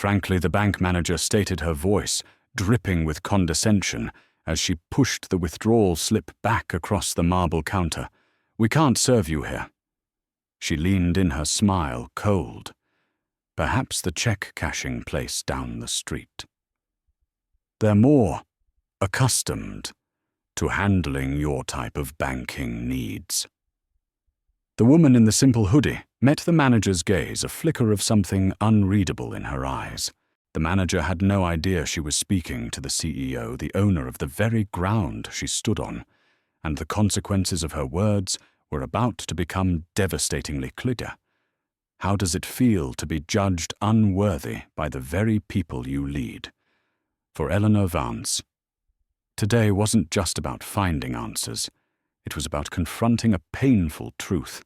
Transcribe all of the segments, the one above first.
Frankly, the bank manager stated, her voice dripping with condescension as she pushed the withdrawal slip back across the marble counter. "We can't serve you here." She leaned in, her smile cold. Perhaps the check-cashing place down the street. "They're more accustomed to handling your type of banking needs." The woman in the simple hoodie met the manager's gaze, a flicker of something unreadable in her eyes. The manager had no idea she was speaking to the CEO, the owner of the very ground she stood on, and the consequences of her words were about to become devastatingly clear. How does it feel to be judged unworthy by the very people you lead? For Eleanor Vance, today wasn't just about finding answers. It was about confronting a painful truth.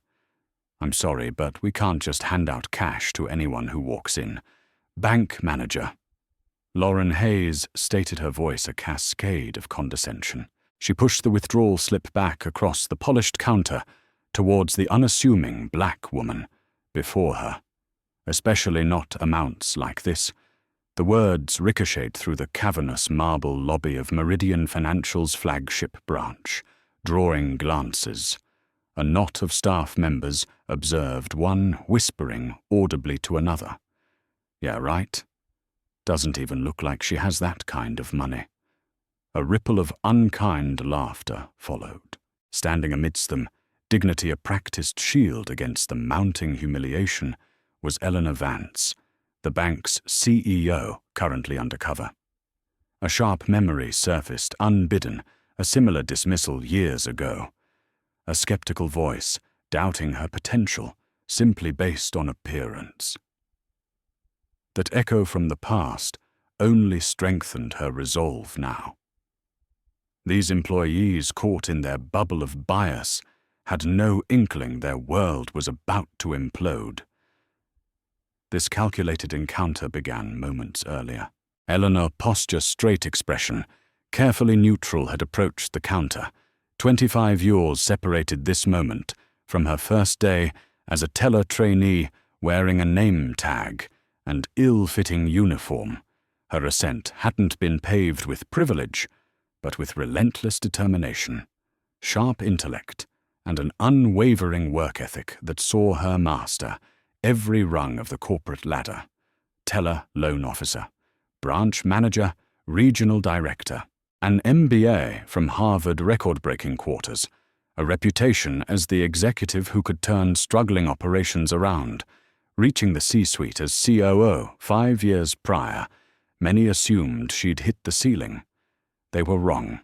"I'm sorry, but we can't just hand out cash to anyone who walks in." "Bank manager." Lauren Hayes stated, her voice a cascade of condescension. She pushed the withdrawal slip back across the polished counter towards the unassuming black woman before her. "Especially not amounts like this." The words ricocheted through the cavernous marble lobby of Meridian Financial's flagship branch, drawing glances. A knot of staff members observed, one whispering audibly to another. "Yeah, right. Doesn't even look like she has that kind of money." A ripple of unkind laughter followed. Standing amidst them, dignity a practiced shield against the mounting humiliation, was Eleanor Vance, the bank's CEO, currently undercover. A sharp memory surfaced, unbidden, a similar dismissal years ago. A skeptical voice, doubting her potential, simply based on appearance. That echo from the past only strengthened her resolve now. These employees, caught in their bubble of bias, had no inkling their world was about to implode. This calculated encounter began moments earlier. Eleanor, posture straight, expression carefully neutral, had approached the counter. 25 years separated this moment from her first day as a teller trainee wearing a name tag and ill-fitting uniform. Her ascent hadn't been paved with privilege, but with relentless determination, sharp intellect, and an unwavering work ethic that saw her master every rung of the corporate ladder: teller, loan officer, branch manager, regional director, an MBA from Harvard record-breaking quarters, a reputation as the executive who could turn struggling operations around. Reaching the C-suite as COO 5 years prior, many assumed she'd hit the ceiling. They were wrong.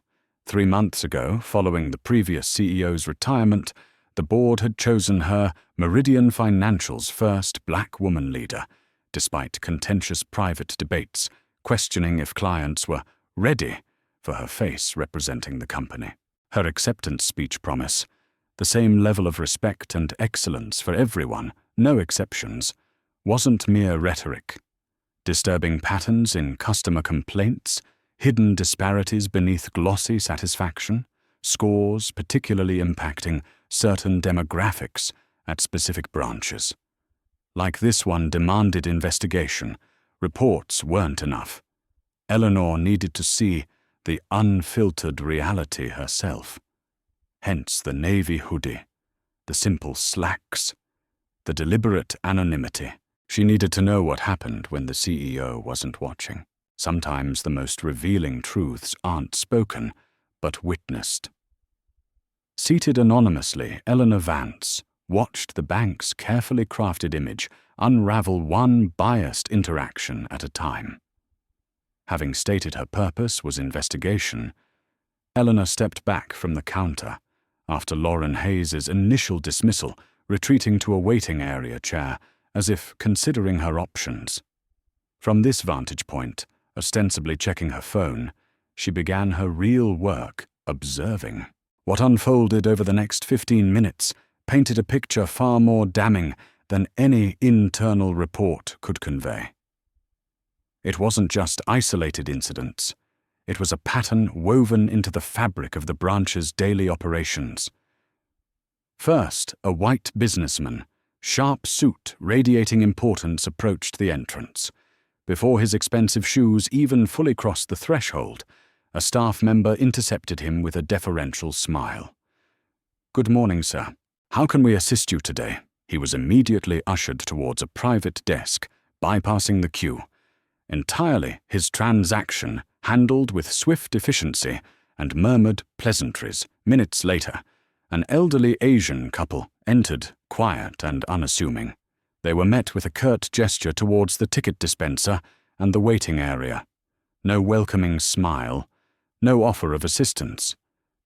3 months ago, following the previous CEO's retirement, the board had chosen her Meridian Financial's first black woman leader, despite contentious private debates, questioning if clients were ready for her face representing the company. Her acceptance speech promise, the same level of respect and excellence for everyone, no exceptions, wasn't mere rhetoric. Disturbing patterns in customer complaints, hidden disparities beneath glossy satisfaction, scores particularly impacting certain demographics at specific branches. Like this one demanded investigation. Reports weren't enough. Eleanor needed to see the unfiltered reality herself. Hence the navy hoodie, the simple slacks, the deliberate anonymity. She needed to know what happened when the CEO wasn't watching. Sometimes the most revealing truths aren't spoken, but witnessed. Seated anonymously, Eleanor Vance watched the bank's carefully crafted image unravel one biased interaction at a time. Having stated her purpose was investigation, Eleanor stepped back from the counter after Lauren Hayes' initial dismissal, retreating to a waiting area chair as if considering her options. From this vantage point, ostensibly checking her phone, she began her real work, observing. What unfolded over the next 15 minutes painted a picture far more damning than any internal report could convey. It wasn't just isolated incidents. It was a pattern woven into the fabric of the branch's daily operations. First, a white businessman, sharp suit radiating importance, approached the entrance. Before his expensive shoes even fully crossed the threshold, a staff member intercepted him with a deferential smile. "Good morning, sir. How can we assist you today?" He was immediately ushered towards a private desk, bypassing the queue. Entirely his transaction handled with swift efficiency and murmured pleasantries. Minutes later, an elderly Asian couple entered, quiet and unassuming. They were met with a curt gesture towards the ticket dispenser and the waiting area. No welcoming smile, no offer of assistance,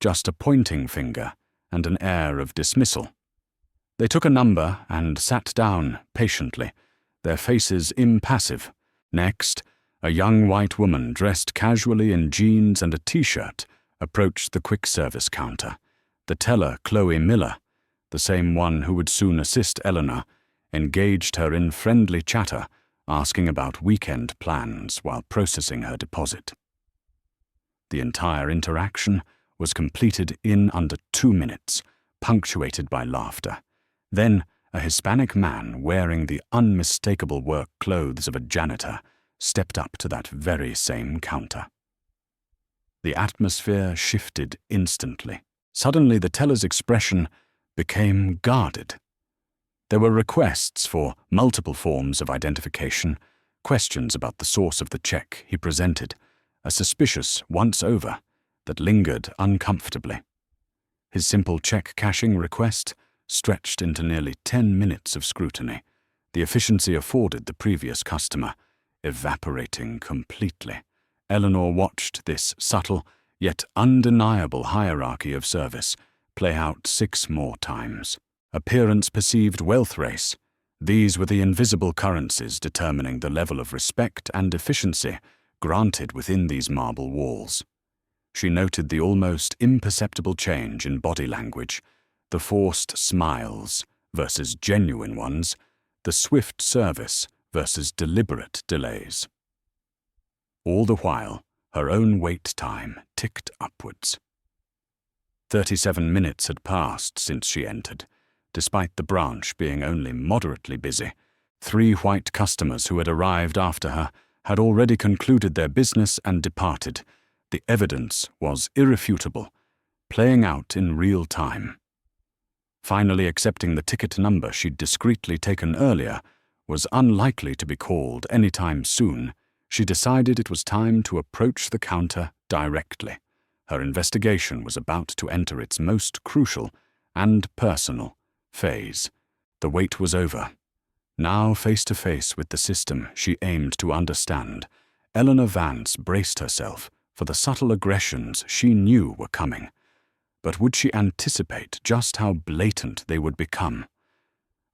just a pointing finger and an air of dismissal. They took a number and sat down patiently, their faces impassive. Next, a young white woman dressed casually in jeans and a t-shirt approached the quick service counter. The teller, Chloe Miller, the same one who would soon assist Eleanor, engaged her in friendly chatter, asking about weekend plans while processing her deposit. The entire interaction was completed in under 2 minutes, punctuated by laughter. Then, a Hispanic man wearing the unmistakable work clothes of a janitor stepped up to that very same counter. The atmosphere shifted instantly. Suddenly, the teller's expression became guarded. There were requests for multiple forms of identification, questions about the source of the check he presented, a suspicious once-over that lingered uncomfortably. His simple check-cashing request stretched into nearly 10 minutes of scrutiny, the efficiency afforded the previous customer evaporating completely. Eleanor watched this subtle yet undeniable hierarchy of service play out 6 more times. Appearance perceived wealth race. These were the invisible currencies determining the level of respect and efficiency granted within these marble walls. She noted the almost imperceptible change in body language, the forced smiles versus genuine ones, the swift service versus deliberate delays. All the while, her own wait time ticked upwards. 37 minutes had passed since she entered. Despite the branch being only moderately busy, 3 white customers who had arrived after her had already concluded their business and departed. The evidence was irrefutable, playing out in real time. Finally accepting the ticket number she'd discreetly taken earlier was unlikely to be called any time soon, she decided it was time to approach the counter directly. Her investigation was about to enter its most crucial and personal phase. The wait was over. Now, face to face with the system she aimed to understand, Eleanor Vance braced herself for the subtle aggressions she knew were coming. But would she anticipate just how blatant they would become?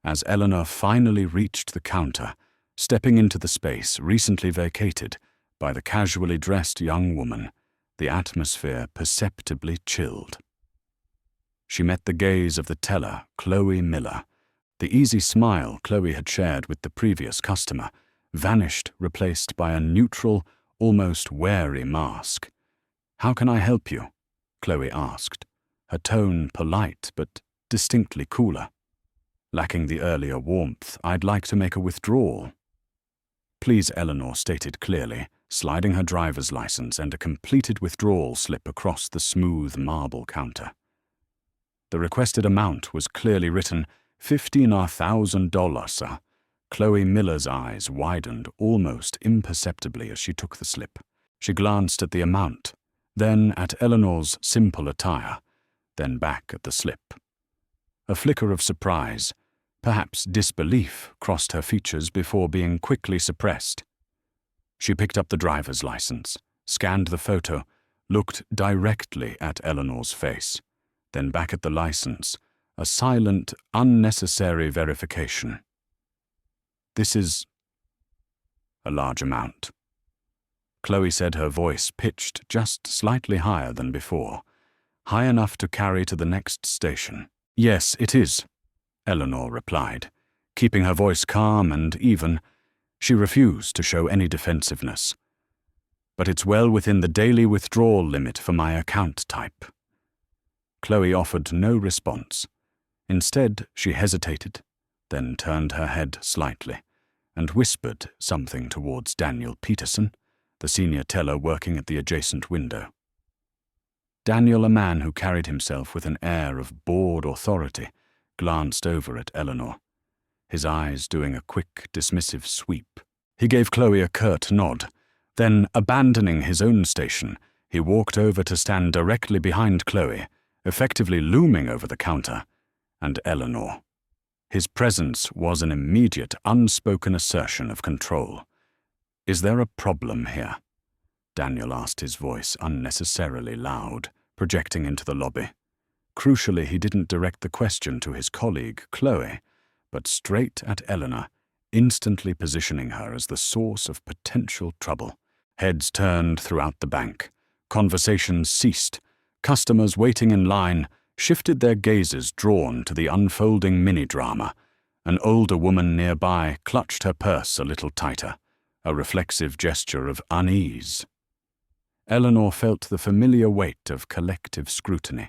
As Eleanor finally reached the counter, stepping into the space recently vacated by the casually dressed young woman, the atmosphere perceptibly chilled. She met the gaze of the teller, Chloe Miller. The easy smile Chloe had shared with the previous customer vanished, replaced by a neutral, almost wary mask. "How can I help you?" Chloe asked, her tone polite but distinctly cooler. Lacking the earlier warmth, "I'd like to make a withdrawal." "Please," Eleanor stated clearly, sliding her driver's license and a completed withdrawal slip across the smooth marble counter. The requested amount was clearly written, $15,000, sir. Chloe Miller's eyes widened almost imperceptibly as she took the slip. She glanced at the amount, then at Eleanor's simple attire, then back at the slip. A flicker of surprise, perhaps disbelief, crossed her features before being quickly suppressed. She picked up the driver's license, scanned the photo, looked directly at Eleanor's face, then back at the license, a silent, unnecessary verification. "This is a large amount," Chloe said, her voice pitched just slightly higher than before, high enough to carry to the next station. "Yes, it is," Eleanor replied, keeping her voice calm and even. She refused to show any defensiveness. "But it's well within the daily withdrawal limit for my account type." Chloe offered no response. Instead, she hesitated, then turned her head slightly, and whispered something towards Daniel Peterson, the senior teller working at the adjacent window. Daniel, a man who carried himself with an air of bored authority, glanced over at Eleanor, his eyes doing a quick, dismissive sweep. He gave Chloe a curt nod. Then, abandoning his own station, he walked over to stand directly behind Chloe, effectively looming over the counter, and Eleanor. His presence was an immediate, unspoken assertion of control. "Is there a problem here?" Daniel asked, his voice unnecessarily loud, projecting into the lobby. Crucially, he didn't direct the question to his colleague, Chloe, but straight at Eleanor, instantly positioning her as the source of potential trouble. Heads turned throughout the bank. Conversations ceased. Customers waiting in line shifted their gazes drawn to the unfolding mini-drama. An older woman nearby clutched her purse a little tighter, a reflexive gesture of unease. Eleanor felt the familiar weight of collective scrutiny,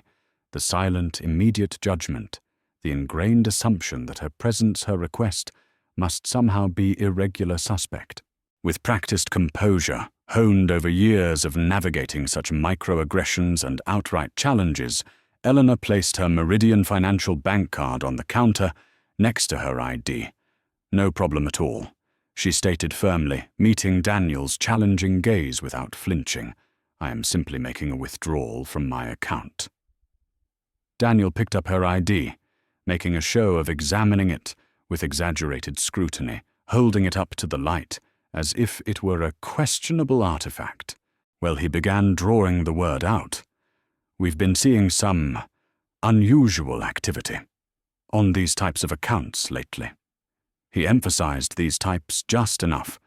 the silent, immediate judgment, the ingrained assumption that her presence, her request, must somehow be irregular suspect. With practiced composure, honed over years of navigating such microaggressions and outright challenges, Eleanor placed her Meridian Financial bank card on the counter next to her ID. "No problem at all," she stated firmly, meeting Daniel's challenging gaze without flinching. "I am simply making a withdrawal from my account." Daniel picked up her ID, making a show of examining it with exaggerated scrutiny, holding it up to the light as if it were a questionable artifact. Well, he began drawing the word out. "We've been seeing some unusual activity on these types of accounts lately." He emphasized these types just enough,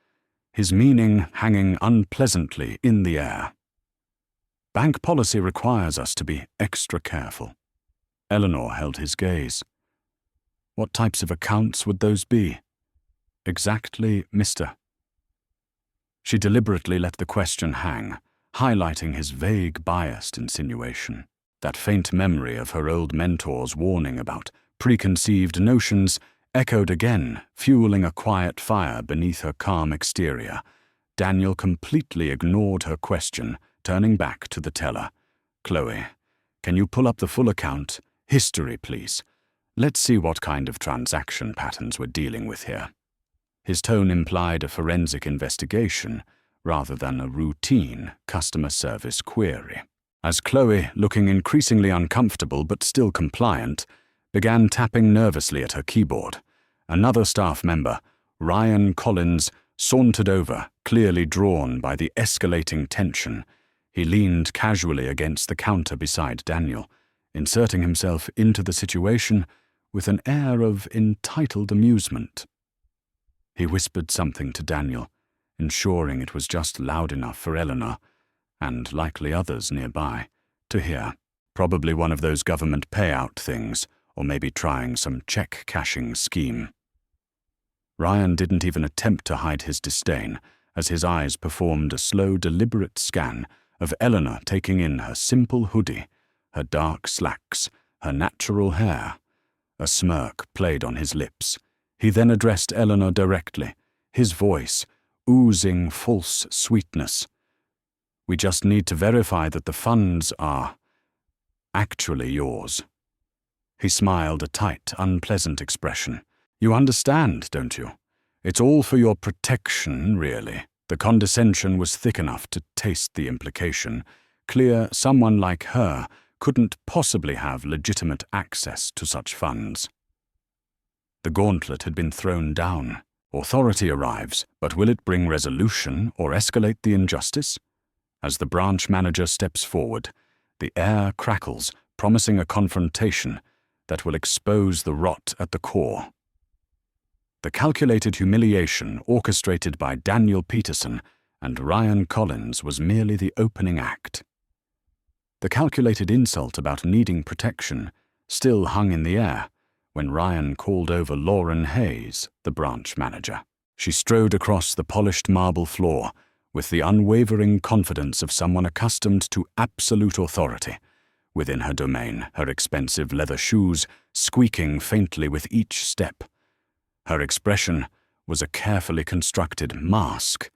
his meaning hanging unpleasantly in the air. "Bank policy requires us to be extra careful." Eleanor held his gaze. "What types of accounts would those be?" "Exactly, mister." She deliberately let the question hang, highlighting his vague, biased insinuation. That faint memory of her old mentor's warning about preconceived notions echoed again, fueling a quiet fire beneath her calm exterior. Daniel completely ignored her question, turning back to the teller. "Chloe, can you pull up the full account? History, please. Let's see what kind of transaction patterns we're dealing with here." His tone implied a forensic investigation rather than a routine customer service query. As Chloe, looking increasingly uncomfortable but still compliant, began tapping nervously at her keyboard, another staff member, Ryan Collins, sauntered over, clearly drawn by the escalating tension. He leaned casually against the counter beside Daniel, inserting himself into the situation with an air of entitled amusement. He whispered something to Daniel, ensuring it was just loud enough for Eleanor, and likely others nearby, to hear. Probably one of those government payout things, or maybe trying some check-cashing scheme. Ryan didn't even attempt to hide his disdain, as his eyes performed a slow, deliberate scan of Eleanor taking in her simple hoodie, her dark slacks, her natural hair. A smirk played on his lips. He then addressed Eleanor directly, his voice oozing false sweetness. "We just need to verify that the funds are actually yours." He smiled a tight, unpleasant expression. "You understand, don't you? It's all for your protection, really." The condescension was thick enough to taste the implication. Clear someone like her couldn't possibly have legitimate access to such funds. The gauntlet had been thrown down. Authority arrives, but will it bring resolution or escalate the injustice? As the branch manager steps forward, the air crackles, promising a confrontation that will expose the rot at the core. The calculated humiliation orchestrated by Daniel Peterson and Ryan Collins was merely the opening act. The calculated insult about needing protection still hung in the air when Ryan called over Lauren Hayes, the branch manager. She strode across the polished marble floor with the unwavering confidence of someone accustomed to absolute authority within her domain, her expensive leather shoes squeaking faintly with each step. Her expression, was a carefully constructed mask,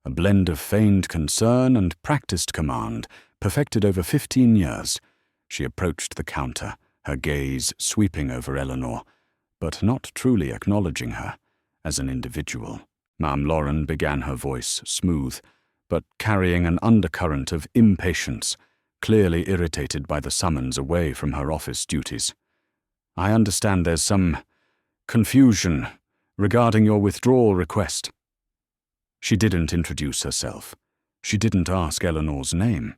a blend of feigned concern and practiced command, perfected over 15 years. She approached the counter, her gaze sweeping over Eleanor, but not truly acknowledging her as an individual. Ma'am Lauren began, her voice smooth, but carrying an undercurrent of impatience, clearly irritated by the summons away from her office duties. I understand there's some confusion regarding your withdrawal request. She didn't introduce herself. She didn't ask Eleanor's name.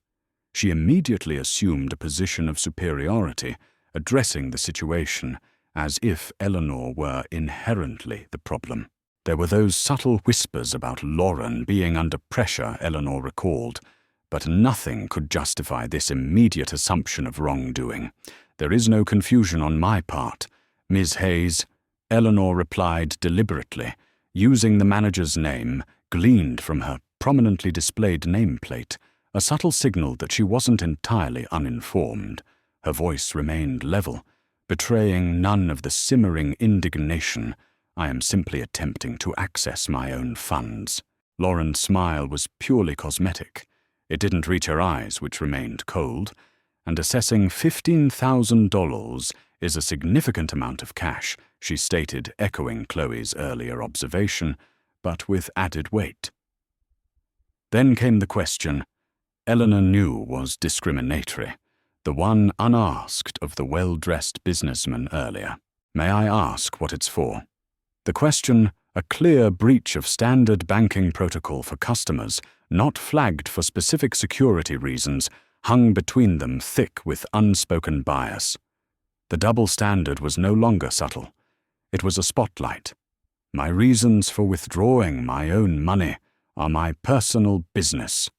She immediately assumed a position of superiority, addressing the situation as if Eleanor were inherently the problem. There were those subtle whispers about Lauren being under pressure, Eleanor recalled, but nothing could justify this immediate assumption of wrongdoing. There is no confusion on my part, Ms. Hayes, Eleanor replied deliberately, using the manager's name, gleaned from her prominently displayed nameplate, a subtle signal that she wasn't entirely uninformed. Her voice remained level, betraying none of the simmering indignation. I am simply attempting to access my own funds. Lauren's smile was purely cosmetic. It didn't reach her eyes, which remained cold, and assessing $15,000 is a significant amount of cash, she stated, echoing Chloe's earlier observation, but with added weight. Then came the question Eleanor knew was discriminatory, the one unasked of the well-dressed businessman earlier. May I ask what it's for? The question, a clear breach of standard banking protocol for customers, not flagged for specific security reasons, hung between them thick with unspoken bias. The double standard was no longer subtle. It was a spotlight. My reasons for withdrawing my own money are my personal business,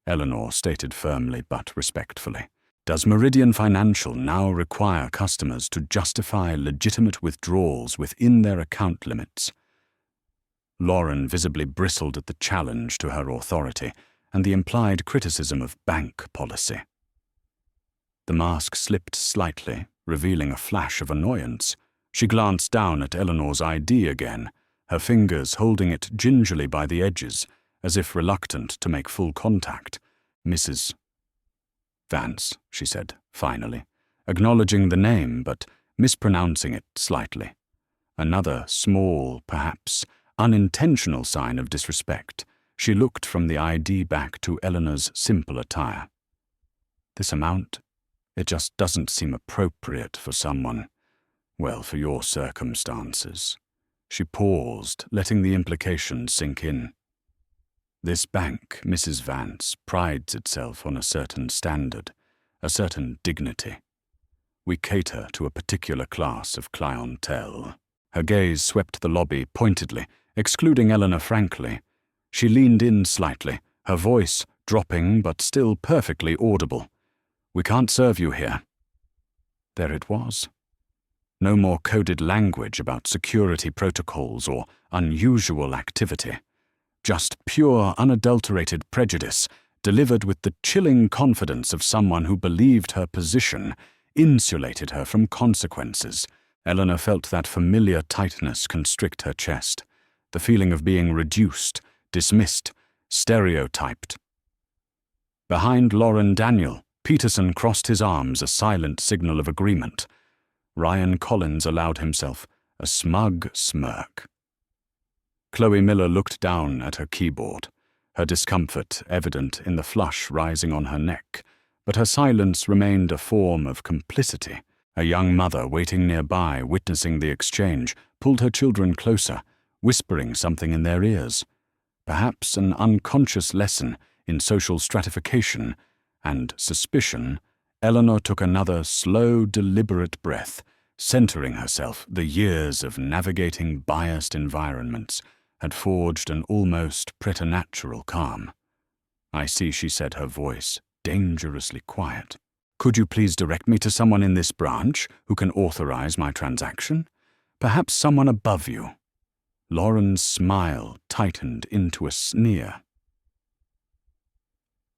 Eleanor stated firmly but respectfully. Does Meridian Financial now require customers to justify legitimate withdrawals within their account limits? Lauren visibly bristled at the challenge to her authority and the implied criticism of bank policy. The mask slipped slightly, revealing a flash of annoyance. She glanced down at Eleanor's ID again, her fingers holding it gingerly by the edges, as if reluctant to make full contact. Mrs. Vance, she said, finally, acknowledging the name but mispronouncing it slightly. Another small, perhaps unintentional sign of disrespect. She looked from the ID back to Eleanor's simple attire. This amount, it just doesn't seem appropriate for someone, well, for your circumstances. She paused, letting the implication sink in. This bank, Mrs. Vance, prides itself on a certain standard, a certain dignity. We cater to a particular class of clientele. Her gaze swept the lobby pointedly, excluding Eleanor frankly. She leaned in slightly, her voice dropping but still perfectly audible. We can't serve you here. There it was. No more coded language about security protocols or unusual activity. Just pure, unadulterated prejudice, delivered with the chilling confidence of someone who believed her position insulated her from consequences. Eleanor felt that familiar tightness constrict her chest, the feeling of being reduced, dismissed, stereotyped. Behind Lauren Daniel, Peterson crossed his arms, a silent signal of agreement. Ryan Collins allowed himself a smug smirk. Chloe Miller looked down at her keyboard, her discomfort evident in the flush rising on her neck, but her silence remained a form of complicity. A young mother waiting nearby, witnessing the exchange, pulled her children closer, whispering something in their ears. Perhaps an unconscious lesson in social stratification and suspicion. Eleanor took another slow, deliberate breath, centering herself. The years of navigating biased environments had forged an almost preternatural calm. I see, she said, her voice dangerously quiet. Could you please direct me to someone in this branch who can authorize my transaction? Perhaps someone above you. Lauren's smile tightened into a sneer.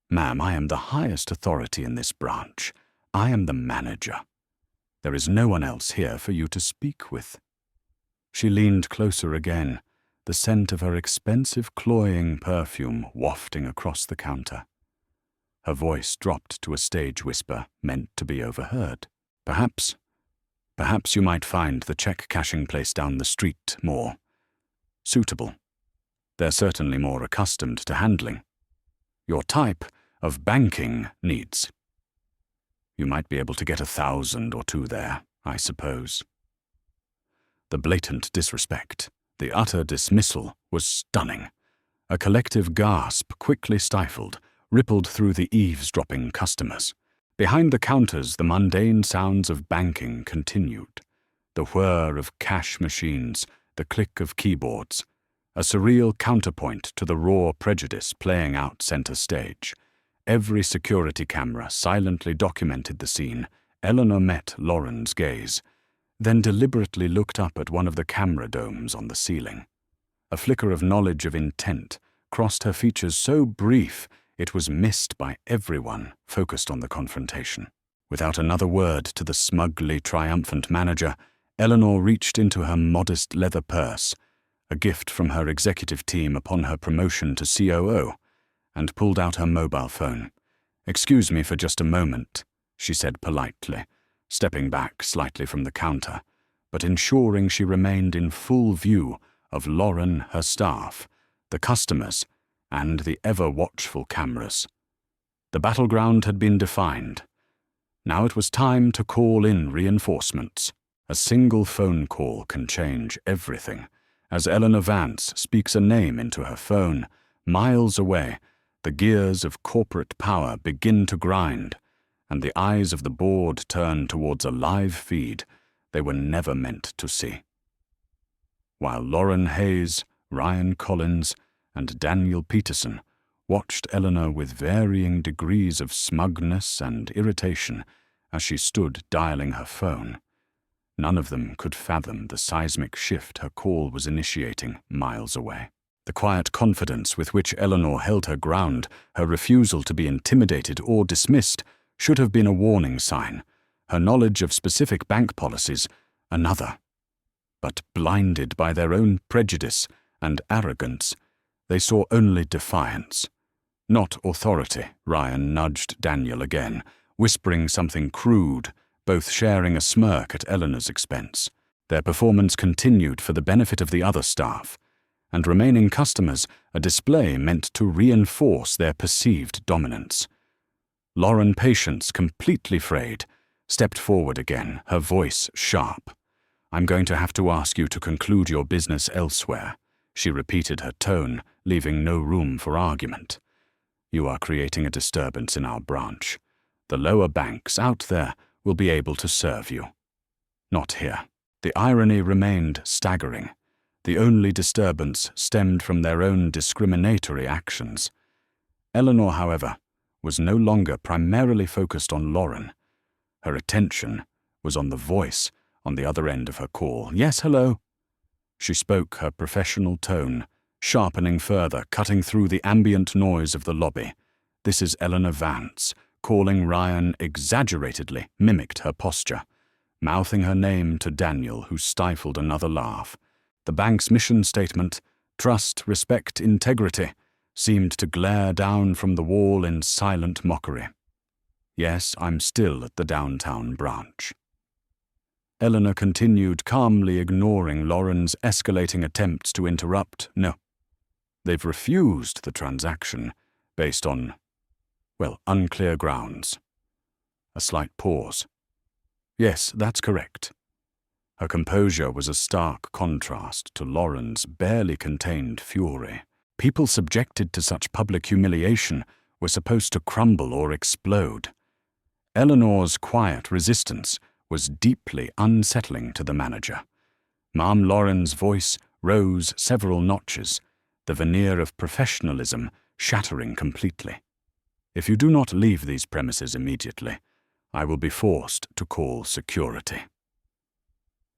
Ma'am, I am the highest authority in this branch. I am the manager. There is no one else here for you to speak with. She leaned closer again, the scent of her expensive cloying perfume wafting across the counter. Her voice dropped to a stage whisper meant to be overheard. Perhaps you might find the check-cashing place down the street more suitable. They're certainly more accustomed to handling your type of banking needs. You might be able to get 1,000 or 2 there, I suppose. The blatant disrespect, the utter dismissal was stunning. A collective gasp, quickly stifled, rippled through the eavesdropping customers. Behind the counters, the mundane sounds of banking continued. The whir of cash machines, the click of keyboards, a surreal counterpoint to the raw prejudice playing out center stage. Every security camera silently documented the scene. Eleanor met Lauren's gaze, then deliberately looked up at one of the camera domes on the ceiling. A flicker of knowledge of intent crossed her features so brief it was missed by everyone focused on the confrontation. Without another word to the smugly triumphant manager, Eleanor reached into her modest leather purse, a gift from her executive team upon her promotion to COO, and pulled out her mobile phone. "Excuse me for just a moment," she said politely, stepping back slightly from the counter, but ensuring she remained in full view of Lauren, her staff, the customers, and the ever-watchful cameras. The battleground had been defined. Now it was time to call in reinforcements. A single phone call can change everything. As Eleanor Vance speaks a name into her phone, miles away, the gears of corporate power begin to grind, and the eyes of the board turn towards a live feed they were never meant to see. While Lauren Hayes, Ryan Collins, and Daniel Peterson watched Eleanor with varying degrees of smugness and irritation as she stood dialing her phone, none of them could fathom the seismic shift her call was initiating miles away. The quiet confidence with which Eleanor held her ground, her refusal to be intimidated or dismissed, should have been a warning sign. Her knowledge of specific bank policies, another. But blinded by their own prejudice and arrogance, they saw only defiance. Not authority, Ryan nudged Daniel again, whispering something crude, both sharing a smirk at Eleanor's expense. Their performance continued for the benefit of the other staff, and remaining customers, a display meant to reinforce their perceived dominance. Lauren Patience, completely frayed, stepped forward again, her voice sharp. "I'm going to have to ask you to conclude your business elsewhere," she repeated, her tone leaving no room for argument. "You are creating a disturbance in our branch. The lower banks out there will be able to serve you. Not here." The irony remained staggering. The only disturbance stemmed from their own discriminatory actions. Eleanor, however, was no longer primarily focused on Lauren. Her attention was on the voice on the other end of her call. "Yes, hello?" She spoke, her professional tone sharpening further, cutting through the ambient noise of the lobby. "This is Eleanor Vance." Calling Ryan exaggeratedly mimicked her posture, mouthing her name to Daniel, who stifled another laugh. The bank's mission statement, "Trust, respect, integrity," seemed to glare down from the wall in silent mockery. "Yes, I'm still at the downtown branch." Eleanor continued, calmly ignoring Lauren's escalating attempts to interrupt. "No. They've refused the transaction based on, unclear grounds." A slight pause. "Yes, that's correct." Her composure was a stark contrast to Lauren's barely contained fury. People subjected to such public humiliation were supposed to crumble or explode. Eleanor's quiet resistance was deeply unsettling to the manager. Ma'am Lauren's voice rose several notches, the veneer of professionalism shattering completely. "If you do not leave these premises immediately, I will be forced to call security."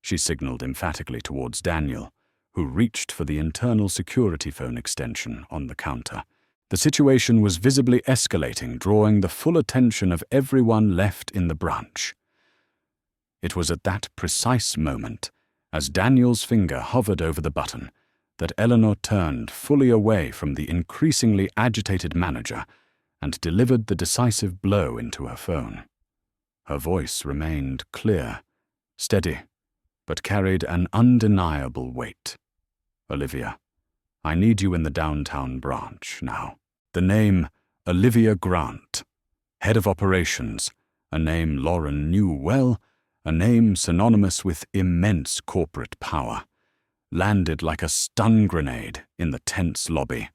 She signaled emphatically towards Daniel, who reached for the internal security phone extension on the counter. The situation was visibly escalating, drawing the full attention of everyone left in the branch. It was at that precise moment, as Daniel's finger hovered over the button, that Eleanor turned fully away from the increasingly agitated manager and delivered the decisive blow into her phone. Her voice remained clear, steady, but carried an undeniable weight. "Olivia, I need you in the downtown branch now." The name Olivia Grant, head of operations, a name Lauren knew well, a name synonymous with immense corporate power, landed like a stun grenade in the tense lobby.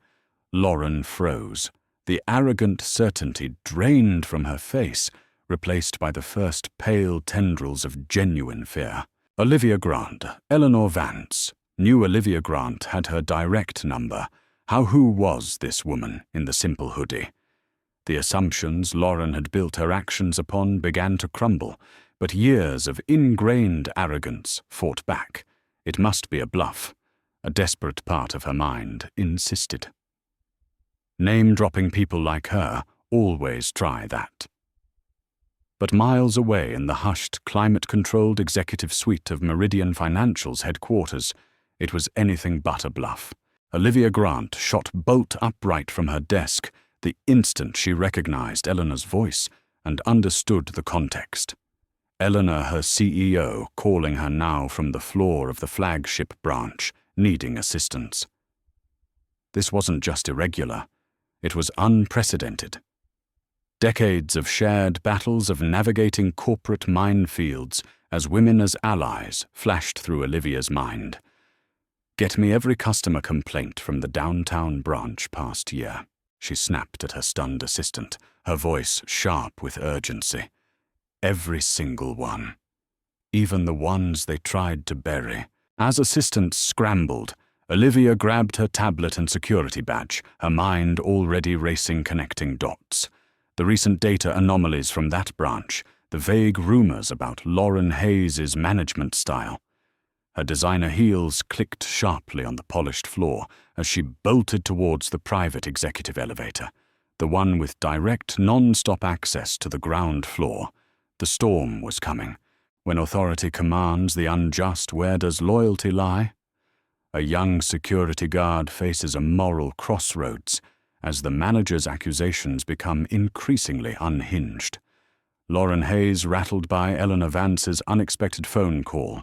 Lauren froze, the arrogant certainty drained from her face, replaced by the first pale tendrils of genuine fear. Olivia Grant, Eleanor Vance. Knew Olivia Grant had her direct number. Who was this woman in the simple hoodie? The assumptions Lauren had built her actions upon began to crumble, but years of ingrained arrogance fought back. It must be a bluff. A desperate part of her mind insisted. Name-dropping people like her always try that. But miles away in the hushed, climate-controlled executive suite of Meridian Financial's headquarters, it was anything but a bluff. Olivia Grant shot bolt upright from her desk the instant she recognized Eleanor's voice and understood the context. Eleanor, her CEO, calling her now from the floor of the flagship branch, needing assistance. This wasn't just irregular, it was unprecedented. Decades of shared battles of navigating corporate minefields as women as allies flashed through Olivia's mind. "Get me every customer complaint from the downtown branch past year," she snapped at her stunned assistant, her voice sharp with urgency. "Every single one. Even the ones they tried to bury." As assistants scrambled, Olivia grabbed her tablet and security badge, her mind already racing connecting dots. The recent data anomalies from that branch, the vague rumors about Lauren Hayes' management style. Her designer heels clicked sharply on the polished floor as she bolted towards the private executive elevator, the one with direct, non-stop access to the ground floor. The storm was coming. When authority commands the unjust, where does loyalty lie? A young security guard faces a moral crossroads as the manager's accusations become increasingly unhinged. Lauren Hayes rattled by Eleanor Vance's unexpected phone call,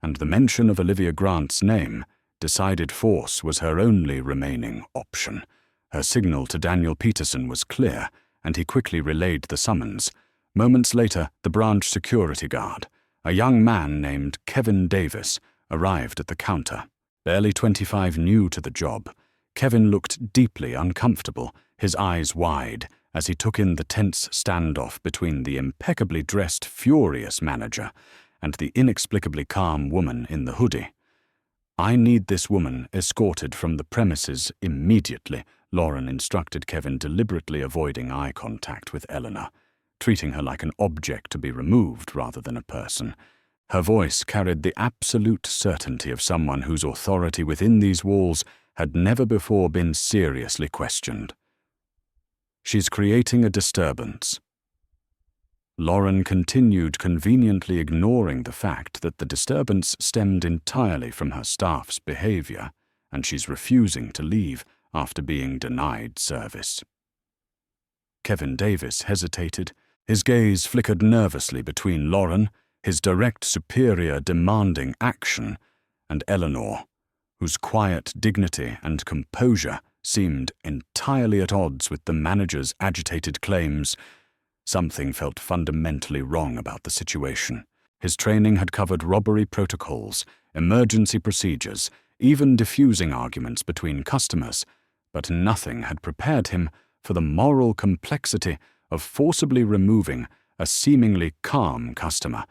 and the mention of Olivia Grant's name decided force was her only remaining option. Her signal to Daniel Peterson was clear, and he quickly relayed the summons. Moments later, the branch security guard, a young man named Kevin Davis, arrived at the counter. Barely 25, new to the job, Kevin looked deeply uncomfortable, his eyes wide, as he took in the tense standoff between the impeccably dressed, furious manager and the inexplicably calm woman in the hoodie. "I need this woman escorted from the premises immediately," Lauren instructed Kevin, deliberately avoiding eye contact with Eleanor, treating her like an object to be removed rather than a person. Her voice carried the absolute certainty of someone whose authority within these walls had never before been seriously questioned. "She's creating a disturbance." Lauren continued conveniently ignoring the fact that the disturbance stemmed entirely from her staff's behavior, and she's refusing to leave after being denied service. Kevin Davis hesitated. His gaze flickered nervously between Lauren, his direct superior demanding action, and Eleanor, whose quiet dignity and composure seemed entirely at odds with the manager's agitated claims. Something felt fundamentally wrong about the situation. His training had covered robbery protocols, emergency procedures, even diffusing arguments between customers, but nothing had prepared him for the moral complexity of forcibly removing a seemingly calm customer,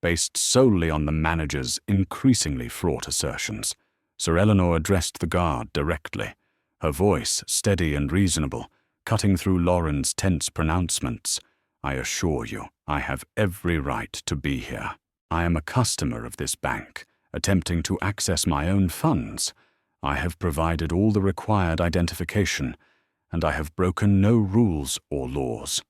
based solely on the manager's increasingly fraught assertions. Sir Eleanor addressed the guard directly, her voice steady and reasonable, cutting through Lauren's tense pronouncements. "I assure you, I have every right to be here. I am a customer of this bank, attempting to access my own funds. I have provided all the required identification, and I have broken no rules or laws."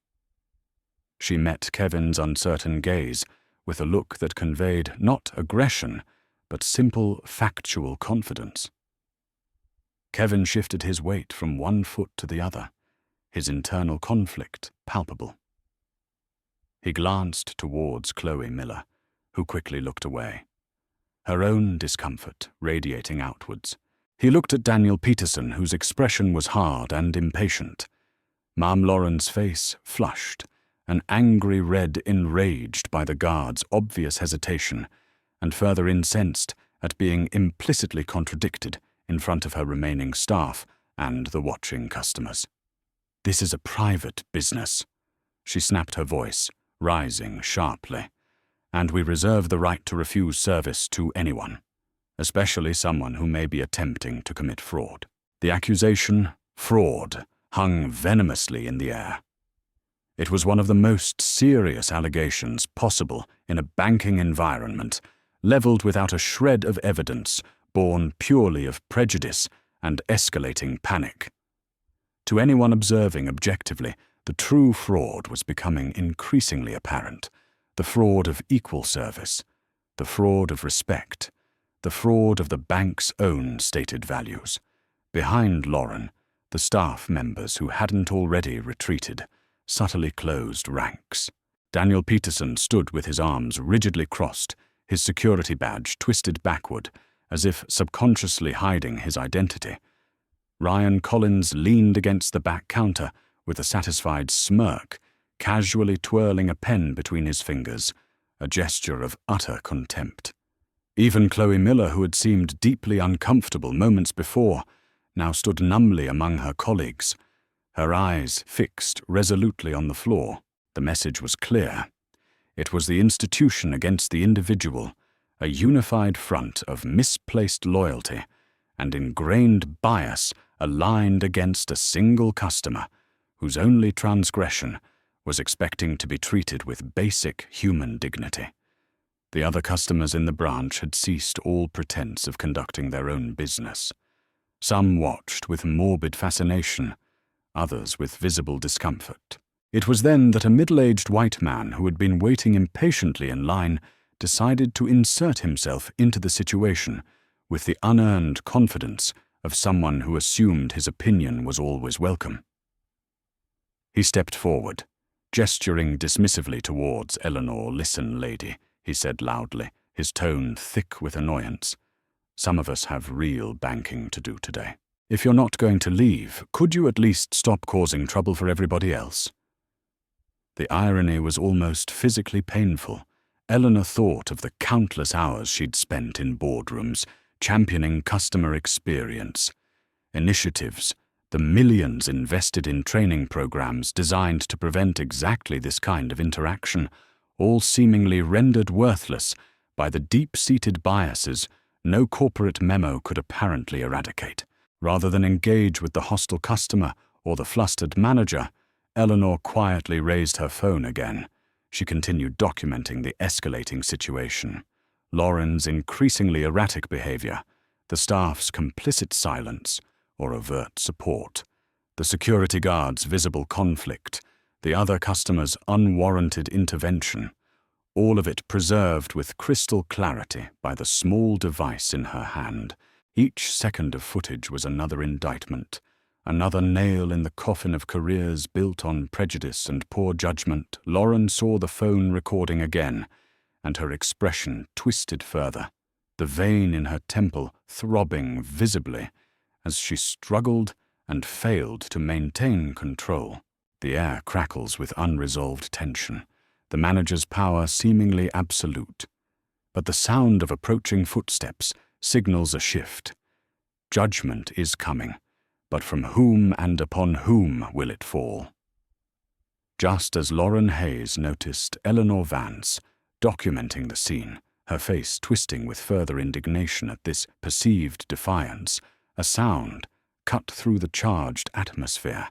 She met Kevin's uncertain gaze with a look that conveyed not aggression, but simple, factual confidence. Kevin shifted his weight from one foot to the other, his internal conflict palpable. He glanced towards Chloe Miller, who quickly looked away, her own discomfort radiating outwards. He looked at Daniel Peterson, whose expression was hard and impatient. Ma'am Lauren's face flushed, an angry red enraged by the guard's obvious hesitation, and further incensed at being implicitly contradicted in front of her remaining staff and the watching customers. "This is a private business," she snapped her voice, rising sharply, "and we reserve the right to refuse service to anyone, especially someone who may be attempting to commit fraud." The accusation, fraud, hung venomously in the air. It was one of the most serious allegations possible in a banking environment, leveled without a shred of evidence, born purely of prejudice and escalating panic. To anyone observing objectively, the true fraud was becoming increasingly apparent, the fraud of equal service, the fraud of respect, the fraud of the bank's own stated values. Behind Lauren, the staff members who hadn't already retreated subtly closed ranks. Daniel Peterson stood with his arms rigidly crossed, his security badge twisted backward, as if subconsciously hiding his identity. Ryan Collins leaned against the back counter with a satisfied smirk, casually twirling a pen between his fingers, a gesture of utter contempt. Even Chloe Miller, who had seemed deeply uncomfortable moments before, now stood numbly among her colleagues, her eyes fixed resolutely on the floor. The message was clear. It was the institution against the individual, a unified front of misplaced loyalty and ingrained bias aligned against a single customer whose only transgression was expecting to be treated with basic human dignity. The other customers in the branch had ceased all pretense of conducting their own business. Some watched with morbid fascination, others with visible discomfort. It was then that a middle-aged white man who had been waiting impatiently in line decided to insert himself into the situation with the unearned confidence of someone who assumed his opinion was always welcome. He stepped forward, gesturing dismissively towards Eleanor. "Listen, lady," he said loudly, his tone thick with annoyance. "Some of us have real banking to do today. If you're not going to leave, could you at least stop causing trouble for everybody else?" The irony was almost physically painful. Eleanor thought of the countless hours she'd spent in boardrooms, championing customer experience, initiatives, the millions invested in training programs designed to prevent exactly this kind of interaction, all seemingly rendered worthless by the deep-seated biases no corporate memo could apparently eradicate. Rather than engage with the hostile customer or the flustered manager, Eleanor quietly raised her phone again. She continued documenting the escalating situation. Lauren's increasingly erratic behavior, the staff's complicit silence or overt support, the security guard's visible conflict, the other customer's unwarranted intervention, all of it preserved with crystal clarity by the small device in her hand. Each second of footage was another indictment, another nail in the coffin of careers built on prejudice and poor judgment. Lauren saw the phone recording again, and her expression twisted further, the vein in her temple throbbing visibly as she struggled and failed to maintain control. The air crackles with unresolved tension, the manager's power seemingly absolute. But the sound of approaching footsteps signals a shift. Judgment is coming, but from whom and upon whom will it fall? Just as Lauren Hayes noticed Eleanor Vance documenting the scene, her face twisting with further indignation at this perceived defiance, a sound cut through the charged atmosphere,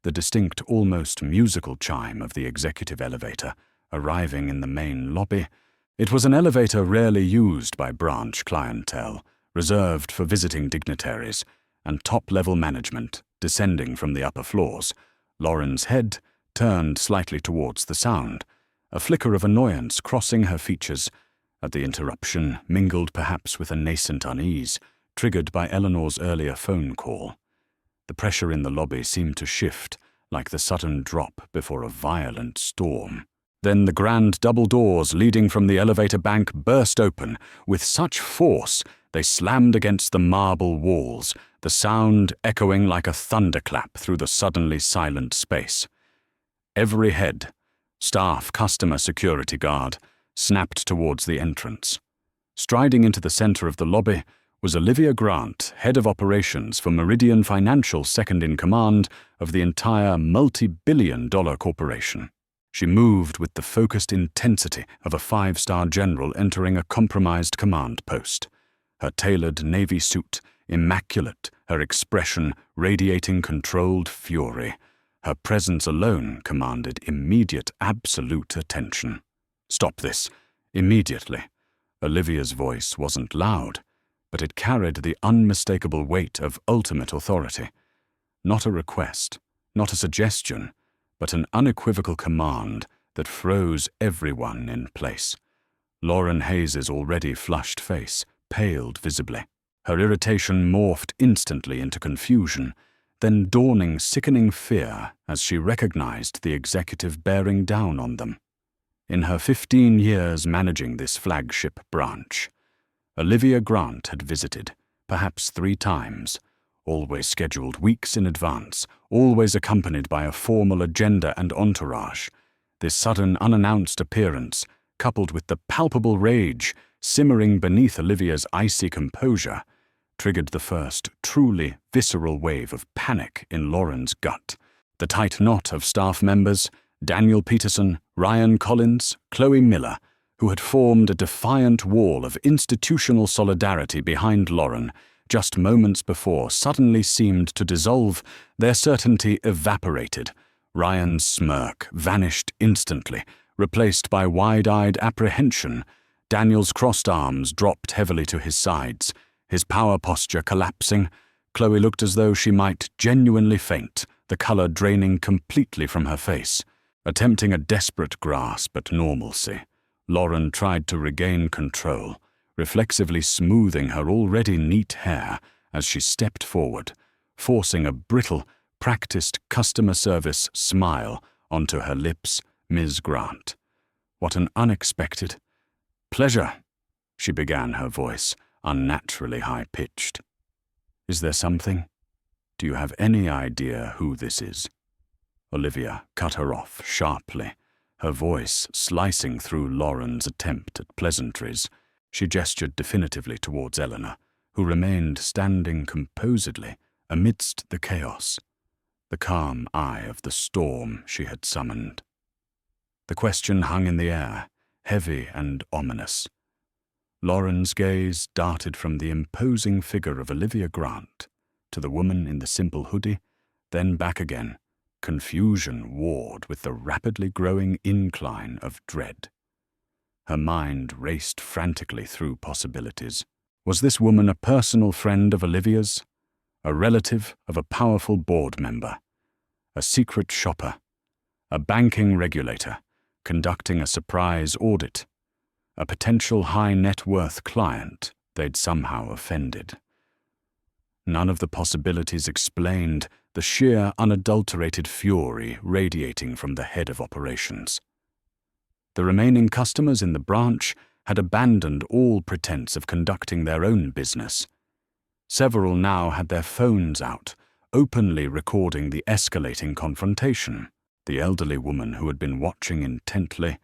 the distinct, almost musical chime of the executive elevator arriving in the main lobby. It was an elevator rarely used by branch clientele, reserved for visiting dignitaries and top-level management descending from the upper floors. Lauren's head turned slightly towards the sound, a flicker of annoyance crossing her features. At the interruption, mingled perhaps with a nascent unease, triggered by Eleanor's earlier phone call. The pressure in the lobby seemed to shift, like the sudden drop before a violent storm. Then the grand double doors leading from the elevator bank burst open with such force they slammed against the marble walls, the sound echoing like a thunderclap through the suddenly silent space. Every head, staff, customer, security guard, snapped towards the entrance. Striding into the center of the lobby was Olivia Grant, head of operations for Meridian Financial, second-in-command of the entire multi-billion-dollar corporation. She moved with the focused intensity of a five-star general entering a compromised command post. Her tailored navy suit, immaculate, her expression radiating controlled fury. Her presence alone commanded immediate, absolute attention. "Stop this, immediately." Olivia's voice wasn't loud, but it carried the unmistakable weight of ultimate authority. Not a request, not a suggestion, but an unequivocal command that froze everyone in place. Lauren Hayes's already flushed face paled visibly. Her irritation morphed instantly into confusion, then dawning sickening fear as she recognized the executive bearing down on them. In her 15 years managing this flagship branch, Olivia Grant had visited, perhaps 3 times, always scheduled weeks in advance, always accompanied by a formal agenda and entourage. This sudden unannounced appearance, coupled with the palpable rage simmering beneath Olivia's icy composure, triggered the first truly visceral wave of panic in Lauren's gut. The tight knot of staff members, Daniel Peterson, Ryan Collins, Chloe Miller, who had formed a defiant wall of institutional solidarity behind Lauren just moments before, suddenly seemed to dissolve, their certainty evaporated. Ryan's smirk vanished instantly, replaced by wide-eyed apprehension. Daniel's crossed arms dropped heavily to his sides, his power posture collapsing. Chloe looked as though she might genuinely faint, the color draining completely from her face. Attempting a desperate grasp at normalcy, Lauren tried to regain control, reflexively smoothing her already neat hair as she stepped forward, forcing a brittle, practiced customer service smile onto her lips. "Ms. Grant, what an unexpected pleasure," she began, her voice unnaturally high-pitched. "Is there something? Do you have any idea who this is?" Olivia cut her off sharply, her voice slicing through Lauren's attempt at pleasantries. She gestured definitively towards Eleanor, who remained standing composedly amidst the chaos, the calm eye of the storm she had summoned. The question hung in the air, heavy and ominous. Lauren's gaze darted from the imposing figure of Olivia Grant to the woman in the simple hoodie, then back again. Confusion warred with the rapidly growing incline of dread. Her mind raced frantically through possibilities. Was this woman a personal friend of Olivia's? A relative of a powerful board member? A secret shopper? A banking regulator conducting a surprise audit? A potential high-net-worth client they'd somehow offended? None of the possibilities explained the sheer, unadulterated fury radiating from the head of operations. The remaining customers in the branch had abandoned all pretense of conducting their own business. Several now had their phones out, openly recording the escalating confrontation. The elderly woman who had been watching intently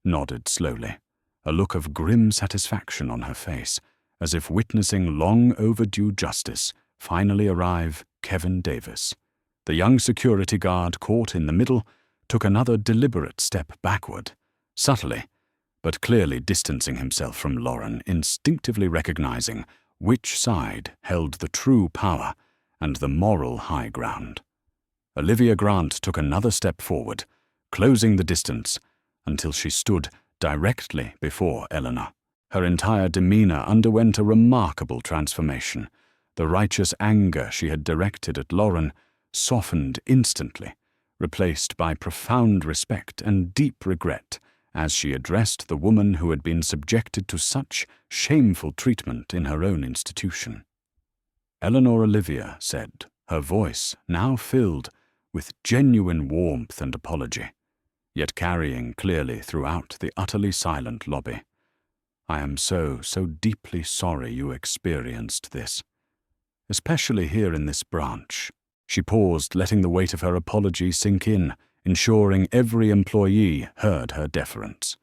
nodded slowly, a look of grim satisfaction on her face, as if witnessing long overdue justice finally arrive. Kevin Davis, the young security guard caught in the middle, took another deliberate step backward, subtly, but clearly distancing himself from Lauren, instinctively recognizing which side held the true power and the moral high ground. Olivia Grant took another step forward, closing the distance until she stood directly before Eleanor. Her entire demeanor underwent a remarkable transformation. The righteous anger she had directed at Lauren softened instantly, replaced by profound respect and deep regret as she addressed the woman who had been subjected to such shameful treatment in her own institution. Eleanor Olivia said, her voice now filled with genuine warmth and apology, yet carrying clearly throughout the utterly silent lobby. I am so deeply sorry you experienced this, especially here in this branch. She paused, letting the weight of her apology sink in, ensuring every employee heard her deference.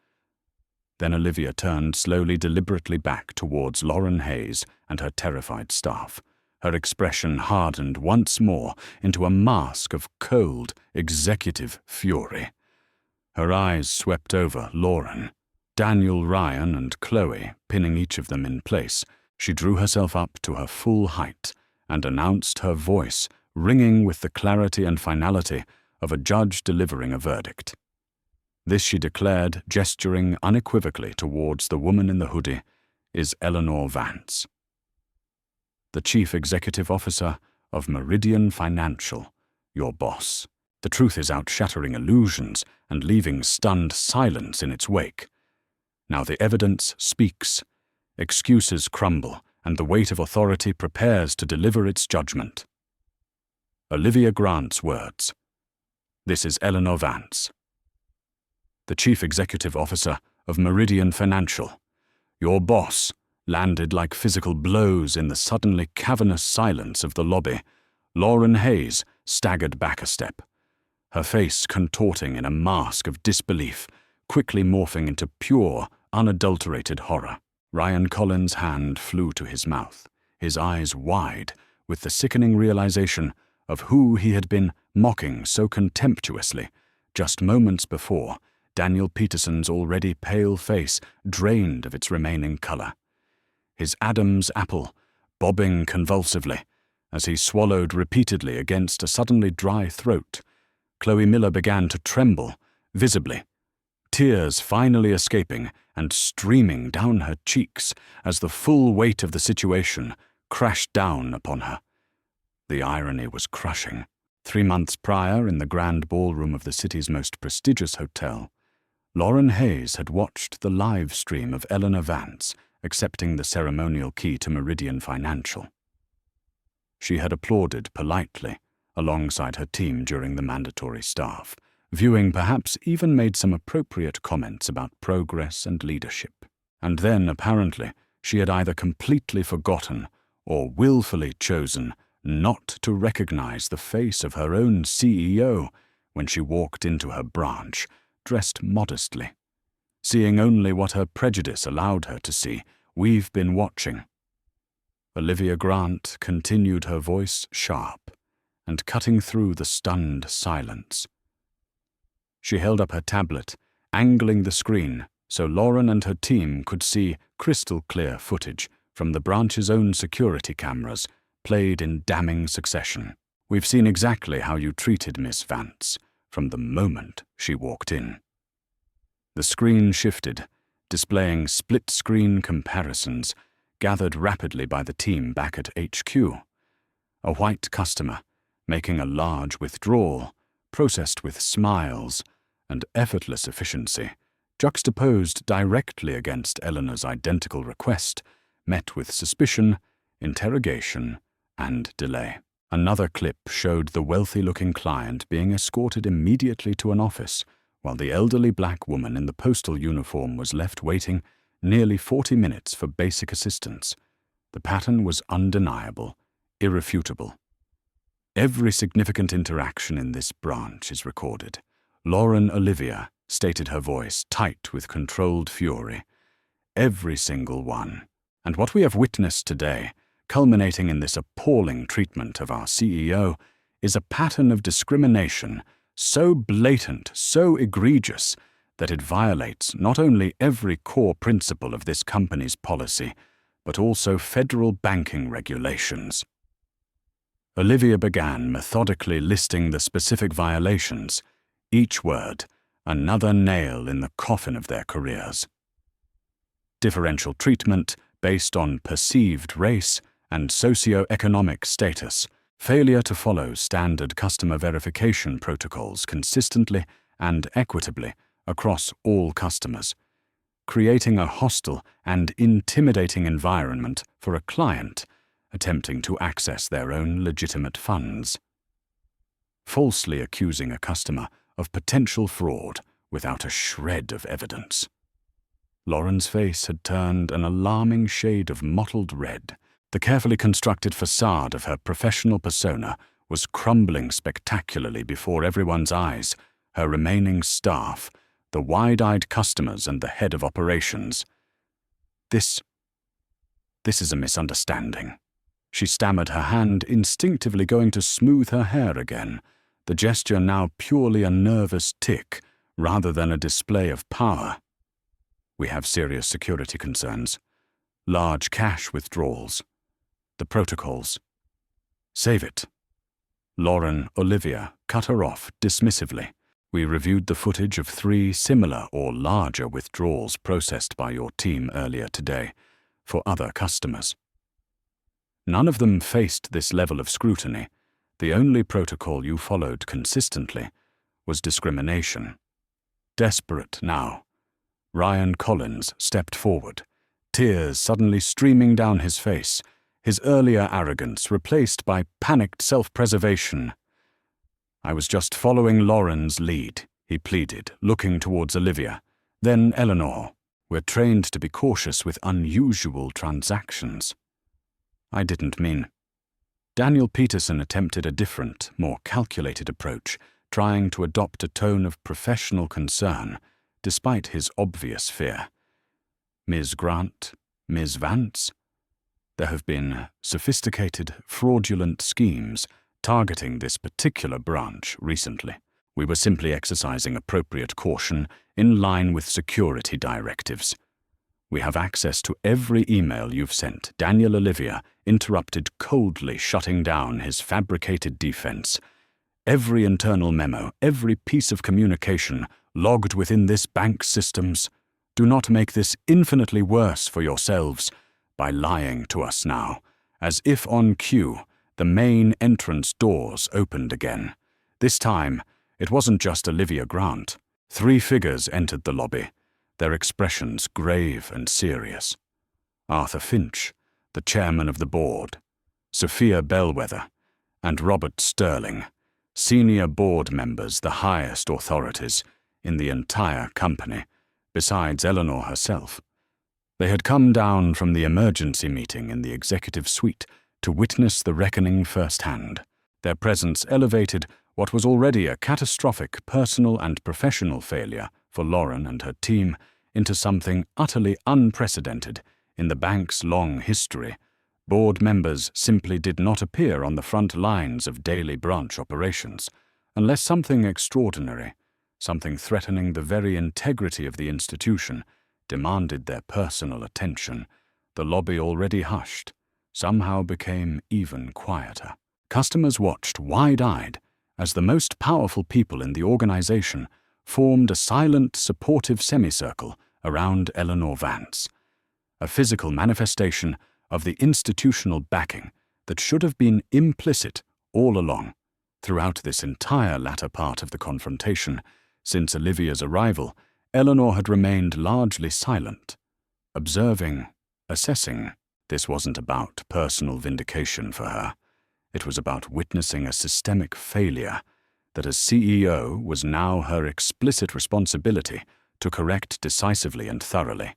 Then Olivia turned slowly, deliberately back towards Lauren Hayes and her terrified staff. Her expression hardened once more into a mask of cold, executive fury. Her eyes swept over Lauren, Daniel, Ryan, and Chloe, pinning each of them in place. She drew herself up to her full height and announced, her voice ringing with the clarity and finality of a judge delivering a verdict. This, she declared, gesturing unequivocally towards the woman in the hoodie, is Eleanor Vance, the Chief Executive Officer of Meridian Financial, your boss. The truth is out, shattering illusions and leaving stunned silence in its wake. Now the evidence speaks, excuses crumble, and the weight of authority prepares to deliver its judgment. Olivia Grant's words. This is Eleanor Vance, the Chief Executive Officer of Meridian Financial. Your boss landed like physical blows in the suddenly cavernous silence of the lobby. Lauren Hayes staggered back a step, her face contorting in a mask of disbelief, quickly morphing into pure, unadulterated horror. Ryan Collins' hand flew to his mouth, his eyes wide with the sickening realization of who he had been mocking so contemptuously just moments before. Daniel Peterson's already pale face drained of its remaining color, his Adam's apple bobbing convulsively as he swallowed repeatedly against a suddenly dry throat. Chloe Miller began to tremble, visibly, tears finally escaping and streaming down her cheeks as the full weight of the situation crashed down upon her. The irony was crushing. 3 months prior, in the grand ballroom of the city's most prestigious hotel, Lauren Hayes had watched the live stream of Eleanor Vance accepting the ceremonial key to Meridian Financial. She had applauded politely alongside her team during the mandatory staff, viewing, perhaps even made some appropriate comments about progress and leadership. And then, apparently, she had either completely forgotten or willfully chosen not to recognize the face of her own CEO when she walked into her branch, dressed modestly, seeing only what her prejudice allowed her to see. We've been watching. Olivia Grant continued, her voice sharp and cutting through the stunned silence. She held up her tablet, angling the screen so Lauren and her team could see crystal clear footage from the branch's own security cameras, played in damning succession. We've seen exactly how you treated Miss Vance from the moment she walked in. The screen shifted, displaying split-screen comparisons gathered rapidly by the team back at HQ. A white customer making a large withdrawal, processed with smiles and effortless efficiency, juxtaposed directly against Eleanor's identical request, met with suspicion, interrogation, and delay. Another clip showed the wealthy-looking client being escorted immediately to an office, while the elderly black woman in the postal uniform was left waiting nearly 40 minutes for basic assistance. The pattern was undeniable, irrefutable. Every significant interaction in this branch is recorded. Lauren Olivia stated, her voice tight with controlled fury. Every single one. And what we have witnessed today, culminating in this appalling treatment of our CEO, is a pattern of discrimination so blatant, so egregious, that it violates not only every core principle of this company's policy, but also federal banking regulations. Olivia began methodically listing the specific violations, each word another nail in the coffin of their careers. Differential treatment based on perceived race and socio-economic status, failure to follow standard customer verification protocols consistently and equitably across all customers, creating a hostile and intimidating environment for a client attempting to access their own legitimate funds. Falsely accusing a customer of potential fraud without a shred of evidence. Lauren's face had turned an alarming shade of mottled red. The carefully constructed facade of her professional persona was crumbling spectacularly before everyone's eyes, her remaining staff, the wide-eyed customers and the head of operations. This is a misunderstanding. She stammered, her hand instinctively going to smooth her hair again, the gesture now purely a nervous tic rather than a display of power. We have serious security concerns. Large cash withdrawals. The protocols. Save it. Lauren Olivia cut her off dismissively. We reviewed the footage of 3 similar or larger withdrawals processed by your team earlier today for other customers. None of them faced this level of scrutiny. The only protocol you followed consistently was discrimination. Desperate now, Ryan Collins stepped forward, tears suddenly streaming down his face, his earlier arrogance replaced by panicked self-preservation. I was just following Lauren's lead, he pleaded, looking towards Olivia. Then Eleanor. We're trained to be cautious with unusual transactions. I didn't mean. Daniel Peterson attempted a different, more calculated approach, trying to adopt a tone of professional concern, despite his obvious fear. Ms. Grant, Ms. Vance? There have been sophisticated, fraudulent schemes targeting this particular branch recently. We were simply exercising appropriate caution in line with security directives. We have access to every email you've sent. Daniel Olivia interrupted, coldly shutting down his fabricated defense. Every internal memo, every piece of communication logged within this bank's systems. Do not make this infinitely worse for yourselves by lying to us now, as if on cue, the main entrance doors opened again. This time, it wasn't just Olivia Grant. 3 figures entered the lobby, their expressions grave and serious. Arthur Finch, the chairman of the board, Sophia Bellwether, and Robert Sterling, senior board members, the highest authorities in the entire company, besides Eleanor herself. They had come down from the emergency meeting in the executive suite to witness the reckoning firsthand. Their presence elevated what was already a catastrophic personal and professional failure for Lauren and her team into something utterly unprecedented in the bank's long history. Board members simply did not appear on the front lines of daily branch operations, unless something extraordinary, something threatening the very integrity of the institution, demanded their personal attention. The lobby, already hushed, somehow became even quieter. Customers watched wide-eyed as the most powerful people in the organization formed a silent, supportive semicircle around Eleanor Vance, a physical manifestation of the institutional backing that should have been implicit all along. Throughout this entire latter part of the confrontation, since Olivia's arrival, Eleanor had remained largely silent, observing, assessing. This wasn't about personal vindication for her. It was about witnessing a systemic failure that as CEO was now her explicit responsibility to correct decisively and thoroughly.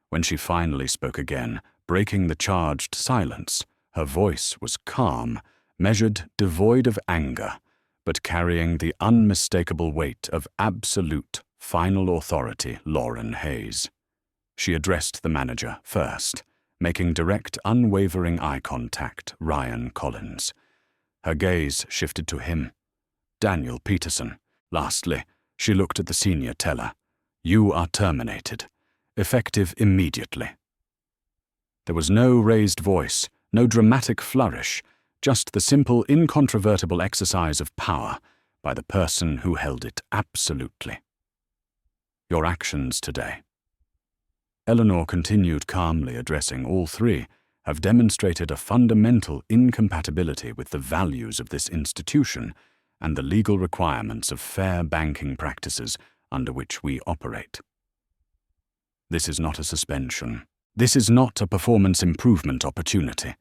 When she finally spoke again, breaking the charged silence, her voice was calm, measured, devoid of anger, but carrying the unmistakable weight of absolute, final authority. Lauren Hayes. She addressed the manager first, making direct, unwavering eye contact. Ryan Collins. Her gaze shifted to him. Daniel Peterson. Lastly, she looked at the senior teller. You are terminated. Effective immediately. There was no raised voice, no dramatic flourish, just the simple, incontrovertible exercise of power by the person who held it absolutely. Your actions today. Eleanor continued calmly, addressing all 3, have demonstrated a fundamental incompatibility with the values of this institution and the legal requirements of fair banking practices under which we operate. This is not a suspension. This is not a performance improvement opportunity.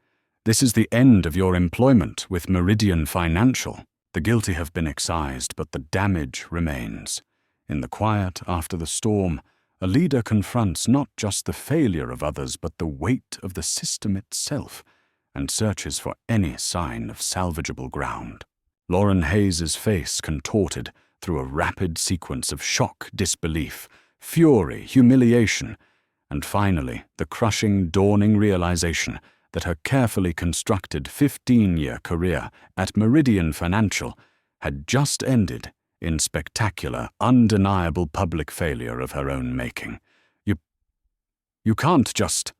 This is the end of your employment with Meridian Financial. The guilty have been excised, but the damage remains. In the quiet after the storm, a leader confronts not just the failure of others, but the weight of the system itself, and searches for any sign of salvageable ground. Lauren Hayes's face contorted through a rapid sequence of shock, disbelief, fury, humiliation, and finally the crushing, dawning realization that her carefully constructed 15-year career at Meridian Financial had just ended in spectacular, undeniable public failure of her own making. You can't just...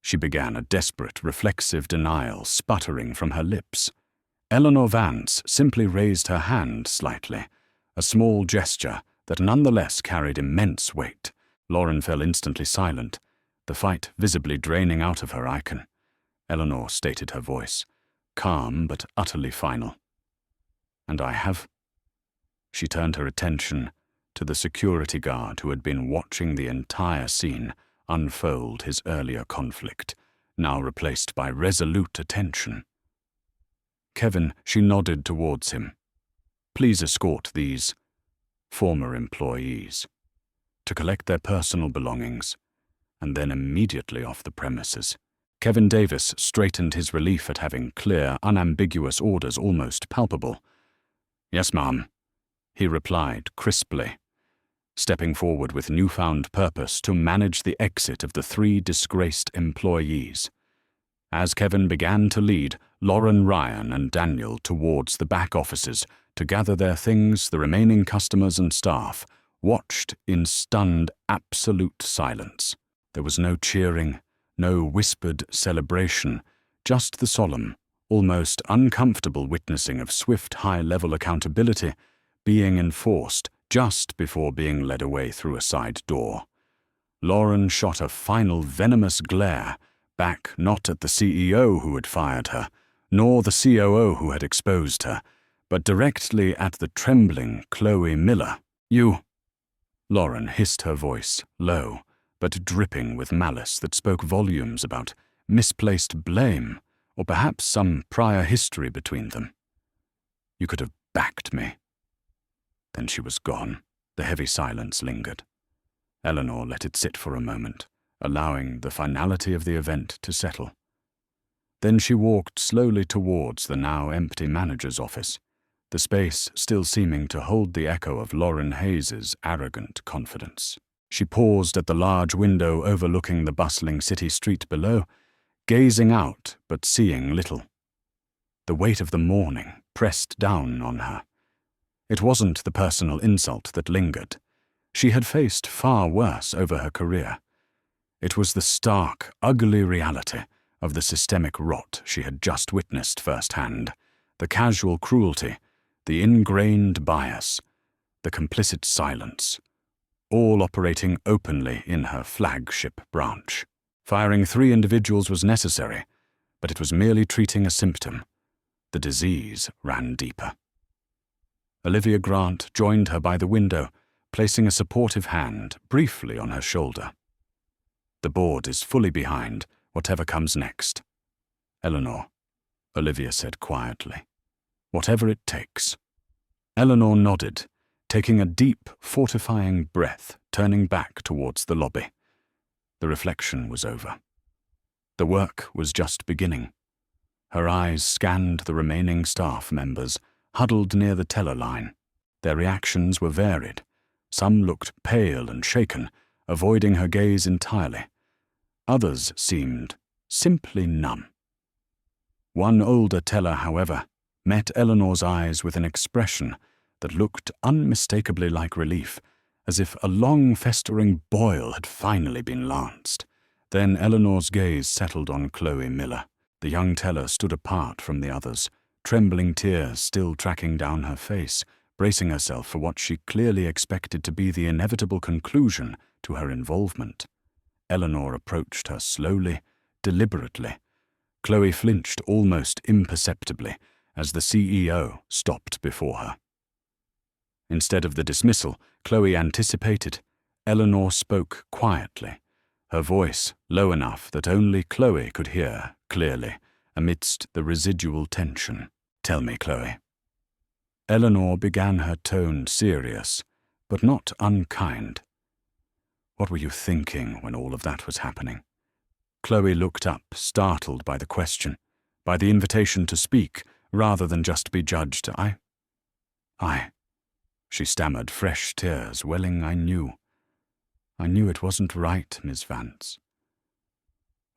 She began, a desperate, reflexive denial sputtering from her lips. Eleanor Vance simply raised her hand slightly, a small gesture that nonetheless carried immense weight. Lauren fell instantly silent, the fight visibly draining out of her icon. Eleanor stated her voice, calm but utterly final. "And I have..." She turned her attention to the security guard who had been watching the entire scene unfold his earlier conflict, now replaced by resolute attention. "Kevin," she nodded towards him. "Please escort these former employees to collect their personal belongings, and then immediately off the premises." Kevin Davis straightened his relief at having clear, unambiguous orders almost palpable. "Yes, ma'am," he replied crisply, stepping forward with newfound purpose to manage the exit of the 3 disgraced employees. As Kevin began to lead Lauren, Ryan, and Daniel towards the back offices to gather their things, the remaining customers and staff watched in stunned, absolute silence. There was no cheering, no whispered celebration, just the solemn, almost uncomfortable witnessing of swift, high-level accountability being enforced just before being led away through a side door. Lauren shot a final venomous glare back not at the CEO who had fired her, nor the COO who had exposed her, but directly at the trembling Chloe Miller. "You..." Lauren hissed, her voice low, but dripping with malice that spoke volumes about misplaced blame, or perhaps some prior history between them. "You could have backed me." Then she was gone. The heavy silence lingered. Eleanor let it sit for a moment, allowing the finality of the event to settle. Then she walked slowly towards the now empty manager's office, the space still seeming to hold the echo of Lauren Hayes's arrogant confidence. She paused at the large window overlooking the bustling city street below, gazing out but seeing little. The weight of the morning pressed down on her. It wasn't the personal insult that lingered. She had faced far worse over her career. It was the stark, ugly reality of the systemic rot she had just witnessed firsthand, the casual cruelty, the ingrained bias, the complicit silence, all operating openly in her flagship branch. Firing 3 individuals was necessary, but it was merely treating a symptom. The disease ran deeper. Olivia Grant joined her by the window, placing a supportive hand briefly on her shoulder. "The board is fully behind whatever comes next." "Eleanor," Olivia said quietly, "whatever it takes." Eleanor nodded, taking a deep, fortifying breath, turning back towards the lobby. The reflection was over. The work was just beginning. Her eyes scanned the remaining staff members, huddled near the teller line. Their reactions were varied. Some looked pale and shaken, avoiding her gaze entirely. Others seemed simply numb. One older teller, however, met Eleanor's eyes with an expression that looked unmistakably like relief, as if a long festering boil had finally been lanced. Then Eleanor's gaze settled on Chloe Miller. The young teller stood apart from the others, trembling tears still tracking down her face, bracing herself for what she clearly expected to be the inevitable conclusion to her involvement. Eleanor approached her slowly, deliberately. Chloe flinched almost imperceptibly as the CEO stopped before her. Instead of the dismissal Chloe anticipated, Eleanor spoke quietly, her voice low enough that only Chloe could hear clearly, amidst the residual tension. "Tell me, Chloe." Eleanor began, her tone serious, but not unkind. "What were you thinking when all of that was happening?" Chloe looked up, startled by the question, by the invitation to speak, rather than just be judged. I, she stammered, fresh tears welling. I knew it wasn't right, Miss Vance.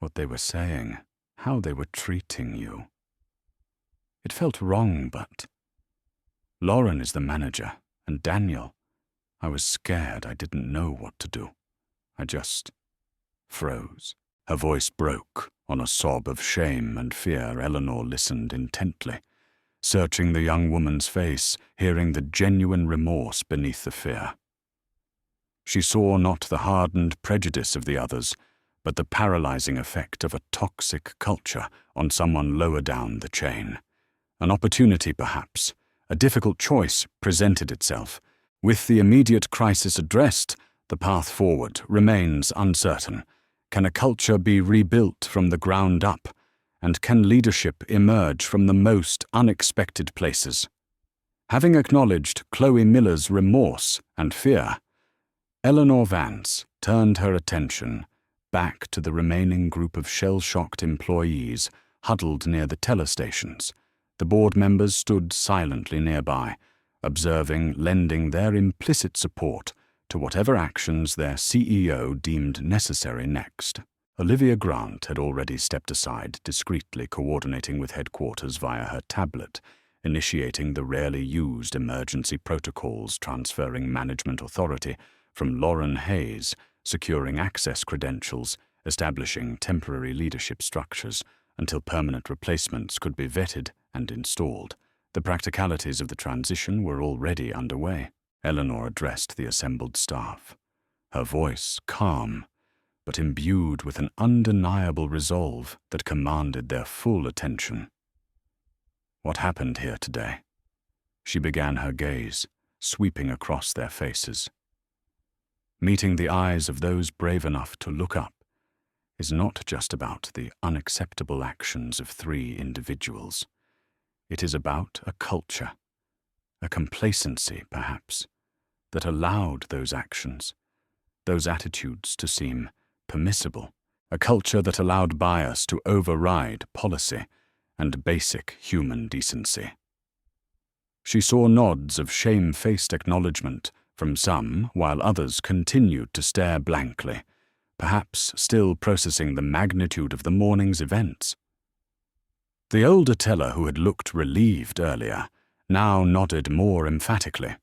What they were saying, how they were treating you. It felt wrong, but Lauren is the manager, and Daniel. I was scared. I didn't know what to do. I just froze. Her voice broke on a sob of shame and fear. Eleanor listened intently, searching the young woman's face, hearing the genuine remorse beneath the fear. She saw not the hardened prejudice of the others, but the paralyzing effect of a toxic culture on someone lower down the chain. An opportunity, perhaps, a difficult choice presented itself. With the immediate crisis addressed, the path forward remains uncertain. Can a culture be rebuilt from the ground up? And can leadership emerge from the most unexpected places? Having acknowledged Chloe Miller's remorse and fear, Eleanor Vance turned her attention back to the remaining group of shell-shocked employees huddled near the teller stations. The board members stood silently nearby, observing, lending their implicit support to whatever actions their CEO deemed necessary next. Olivia Grant had already stepped aside, discreetly coordinating with headquarters via her tablet, initiating the rarely used emergency protocols, transferring management authority from Lauren Hayes, securing access credentials, establishing temporary leadership structures until permanent replacements could be vetted and installed. The practicalities of the transition were already underway. Eleanor addressed the assembled staff, her voice calm, but imbued with an undeniable resolve that commanded their full attention. "What happened here today?" She began, her gaze sweeping across their faces. Meeting the eyes of those brave enough to look up is not just about the unacceptable actions of 3 individuals. It is about a culture, a complacency, perhaps, that allowed those actions, those attitudes to seem permissible, a culture that allowed bias to override policy and basic human decency. She saw nods of shame-faced acknowledgement from some, while others continued to stare blankly, perhaps still processing the magnitude of the morning's events. The older teller, who had looked relieved earlier, now nodded more emphatically.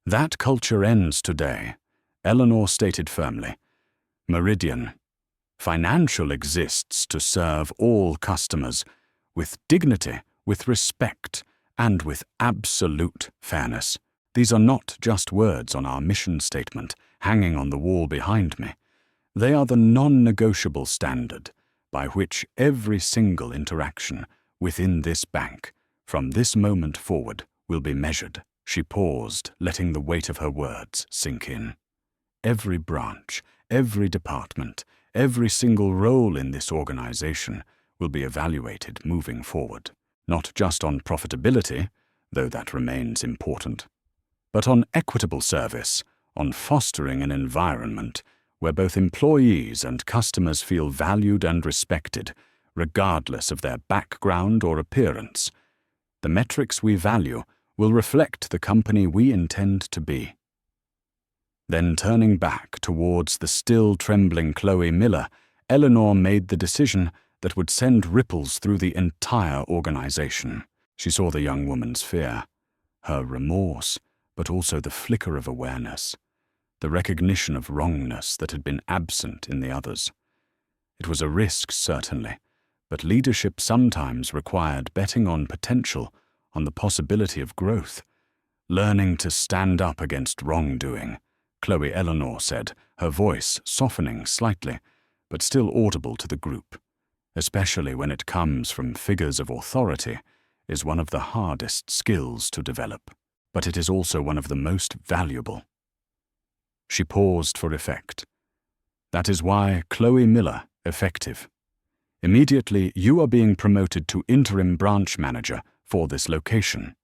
"That culture ends today," Eleanor stated firmly. "Meridian. Financial exists to serve all customers, with dignity, with respect, and with absolute fairness. These are not just words on our mission statement hanging on the wall behind me. They are the non-negotiable standard by which every single interaction within this bank, from this moment forward, will be measured." She paused, letting the weight of her words sink in. Every branch, every department, every single role in this organization will be evaluated moving forward, not just on profitability, though that remains important, but on equitable service, on fostering an environment where both employees and customers feel valued and respected, regardless of their background or appearance. The metrics we value will reflect the company we intend to be. Then, turning back towards the still trembling Chloe Miller, Eleanor made the decision that would send ripples through the entire organization. She saw the young woman's fear, her remorse, but also the flicker of awareness, the recognition of wrongness that had been absent in the others. It was a risk, certainly, but leadership sometimes required betting on potential, on the possibility of growth, learning to stand up against wrongdoing. Chloe Eleanor said, her voice softening slightly, but still audible to the group. Especially when it comes from figures of authority, is one of the hardest skills to develop, but it is also one of the most valuable. She paused for effect. That is why Chloe Miller, effective. Immediately, you are being promoted to interim branch manager for this location."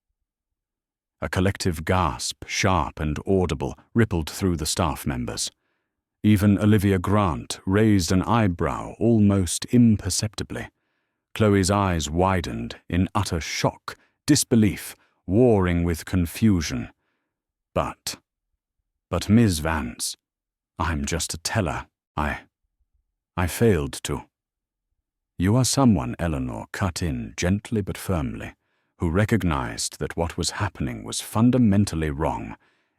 A collective gasp, sharp and audible, rippled through the staff members. Even Olivia Grant raised an eyebrow almost imperceptibly. Chloe's eyes widened in utter shock, disbelief, warring with confusion. But Ms. Vance, I'm just a teller. I failed to." "You are someone," Eleanor cut in gently but firmly, "who recognized that what was happening was fundamentally wrong,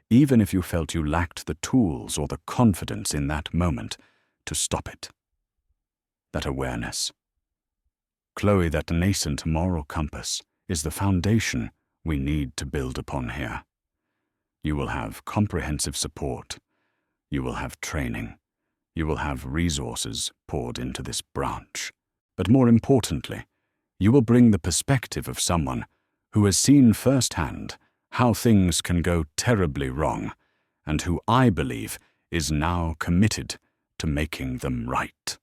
even if you felt you lacked the tools or the confidence in that moment to stop it. That awareness, Chloe, that nascent moral compass, is the foundation we need to build upon here. You will have comprehensive support. You will have training. You will have resources poured into this branch. But more importantly, you will bring the perspective of someone who has seen firsthand how things can go terribly wrong, and who I believe is now committed to making them right."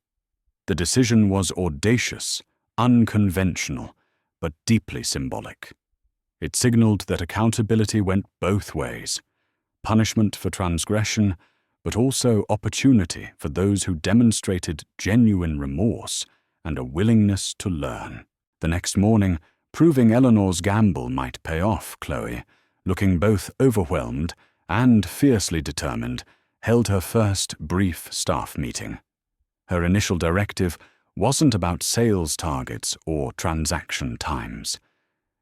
The decision was audacious, unconventional, but deeply symbolic. It signaled that accountability went both ways: punishment for transgression, but also opportunity for those who demonstrated genuine remorse and a willingness to learn. The next morning, proving Eleanor's gamble might pay off, Chloe, looking both overwhelmed and fiercely determined, held her first brief staff meeting. Her initial directive wasn't about sales targets or transaction times.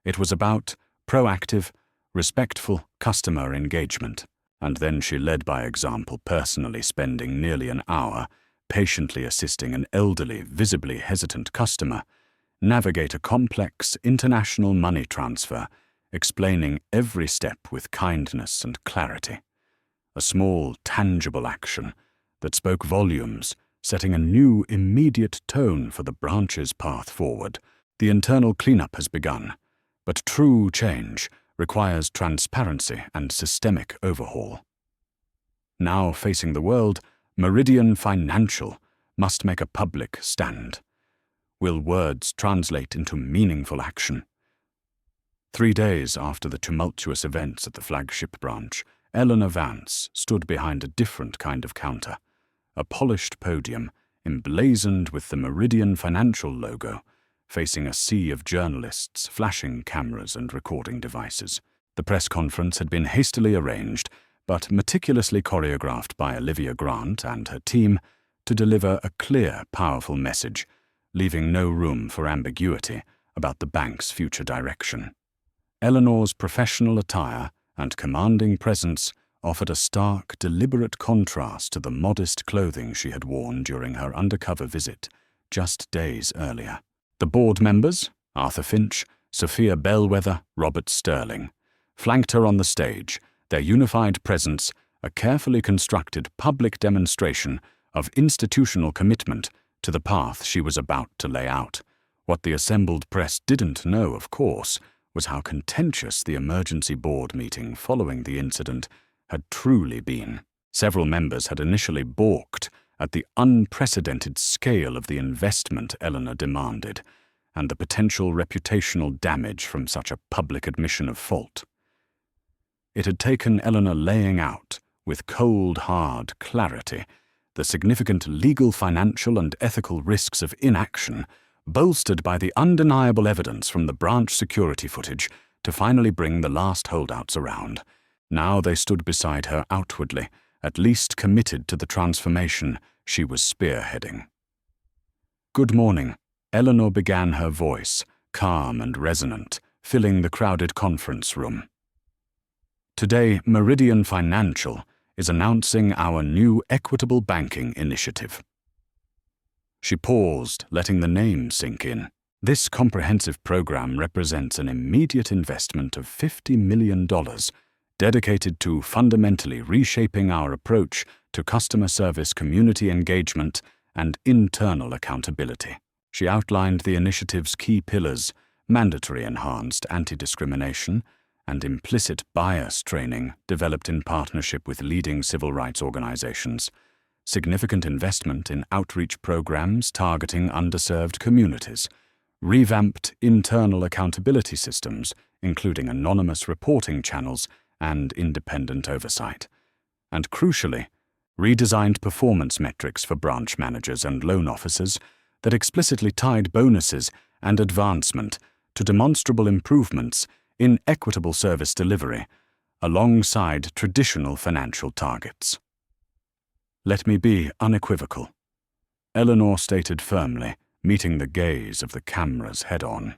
It was about proactive, respectful customer engagement. And then she led by example, personally spending nearly an hour patiently assisting an elderly, visibly hesitant customer navigate a complex international money transfer, explaining every step with kindness and clarity. A small, tangible action that spoke volumes, setting a new, immediate tone for the branch's path forward. The internal cleanup has begun, but true change requires transparency and systemic overhaul. Now facing the world, Meridian Financial must make a public stand. Will words translate into meaningful action? 3 days after the tumultuous events at the flagship branch, Eleanor Vance stood behind a different kind of counter, a polished podium emblazoned with the Meridian Financial logo, facing a sea of journalists, flashing cameras and recording devices. The press conference had been hastily arranged, but meticulously choreographed by Olivia Grant and her team to deliver a clear, powerful message, leaving no room for ambiguity about the bank's future direction. Eleanor's professional attire and commanding presence offered a stark, deliberate contrast to the modest clothing she had worn during her undercover visit just days earlier. The board members, Arthur Finch, Sophia Bellwether, Robert Sterling, flanked her on the stage, their unified presence a carefully constructed public demonstration of institutional commitment to the path she was about to lay out. What the assembled press didn't know, of course, was how contentious the emergency board meeting following the incident had truly been. Several members had initially balked at the unprecedented scale of the investment Eleanor demanded, and the potential reputational damage from such a public admission of fault. It had taken Eleanor laying out, with cold, hard clarity, the significant legal, financial, and ethical risks of inaction, bolstered by the undeniable evidence from the branch security footage, to finally bring the last holdouts around. Now they stood beside her outwardly, at least committed to the transformation she was spearheading. "Good morning," Eleanor began, her voice, calm and resonant, filling the crowded conference room. "Today, Meridian Financial is announcing our new equitable banking initiative." She paused, letting the name sink in. This comprehensive program represents an immediate investment of $50 million, dedicated to fundamentally reshaping our approach to customer service, community engagement, and internal accountability. She outlined the initiative's key pillars: mandatory enhanced anti-discrimination and implicit bias training developed in partnership with leading civil rights organizations, significant investment in outreach programs targeting underserved communities, revamped internal accountability systems, including anonymous reporting channels and independent oversight, and crucially, redesigned performance metrics for branch managers and loan officers that explicitly tied bonuses and advancement to demonstrable improvements in equitable service delivery, alongside traditional financial targets. "Let me be unequivocal," Eleanor stated firmly, meeting the gaze of the cameras head-on.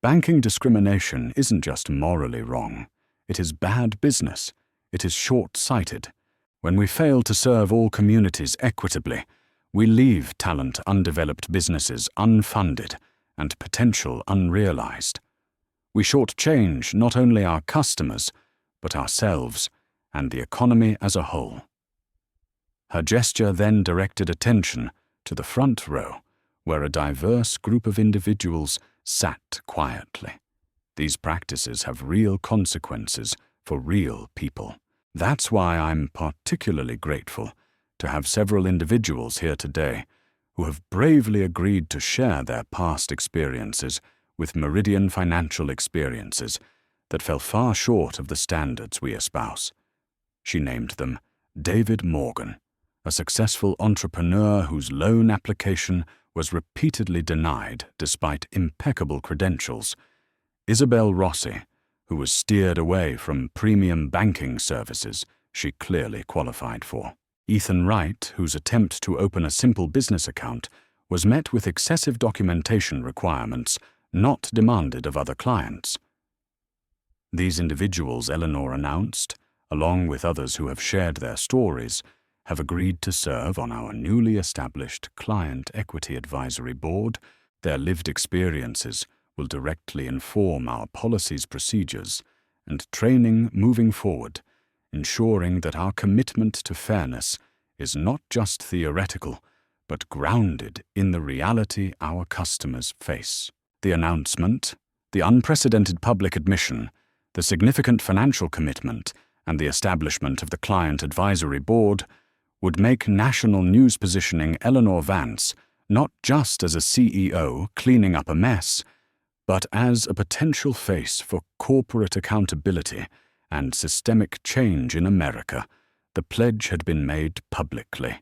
"Banking discrimination isn't just morally wrong. It is bad business. It is short-sighted. When we fail to serve all communities equitably, we leave talent-undeveloped businesses unfunded and potential unrealized. We shortchange not only our customers, but ourselves and the economy as a whole." Her gesture then directed attention to the front row, where a diverse group of individuals sat quietly. These practices have real consequences for real people. That's why I'm particularly grateful to have several individuals here today who have bravely agreed to share their past experiences with Meridian financial experiences that fell far short of the standards we espouse. She named them David Morgan, a successful entrepreneur whose loan application was repeatedly denied despite impeccable credentials; Isabel Rossi, who was steered away from premium banking services she clearly qualified for; Ethan Wright, whose attempt to open a simple business account was met with excessive documentation requirements not demanded of other clients. These individuals, Eleanor announced, along with others who have shared their stories, have agreed to serve on our newly established Client Equity Advisory Board. Their lived experiences will directly inform our policies, procedures, and training moving forward, ensuring that our commitment to fairness is not just theoretical, but grounded in the reality our customers face. The announcement, the unprecedented public admission, the significant financial commitment, and the establishment of the Client Advisory Board would make national news positioning Eleanor Vance not just as a CEO cleaning up a mess, but as a potential face for corporate accountability and systemic change in America. The pledge had been made publicly.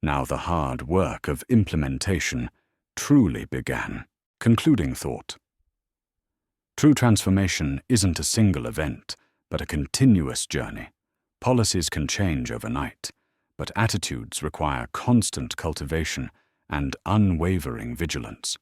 Now the hard work of implementation truly began. Concluding thought. True transformation isn't a single event, but a continuous journey. Policies can change overnight, but attitudes require constant cultivation and unwavering vigilance.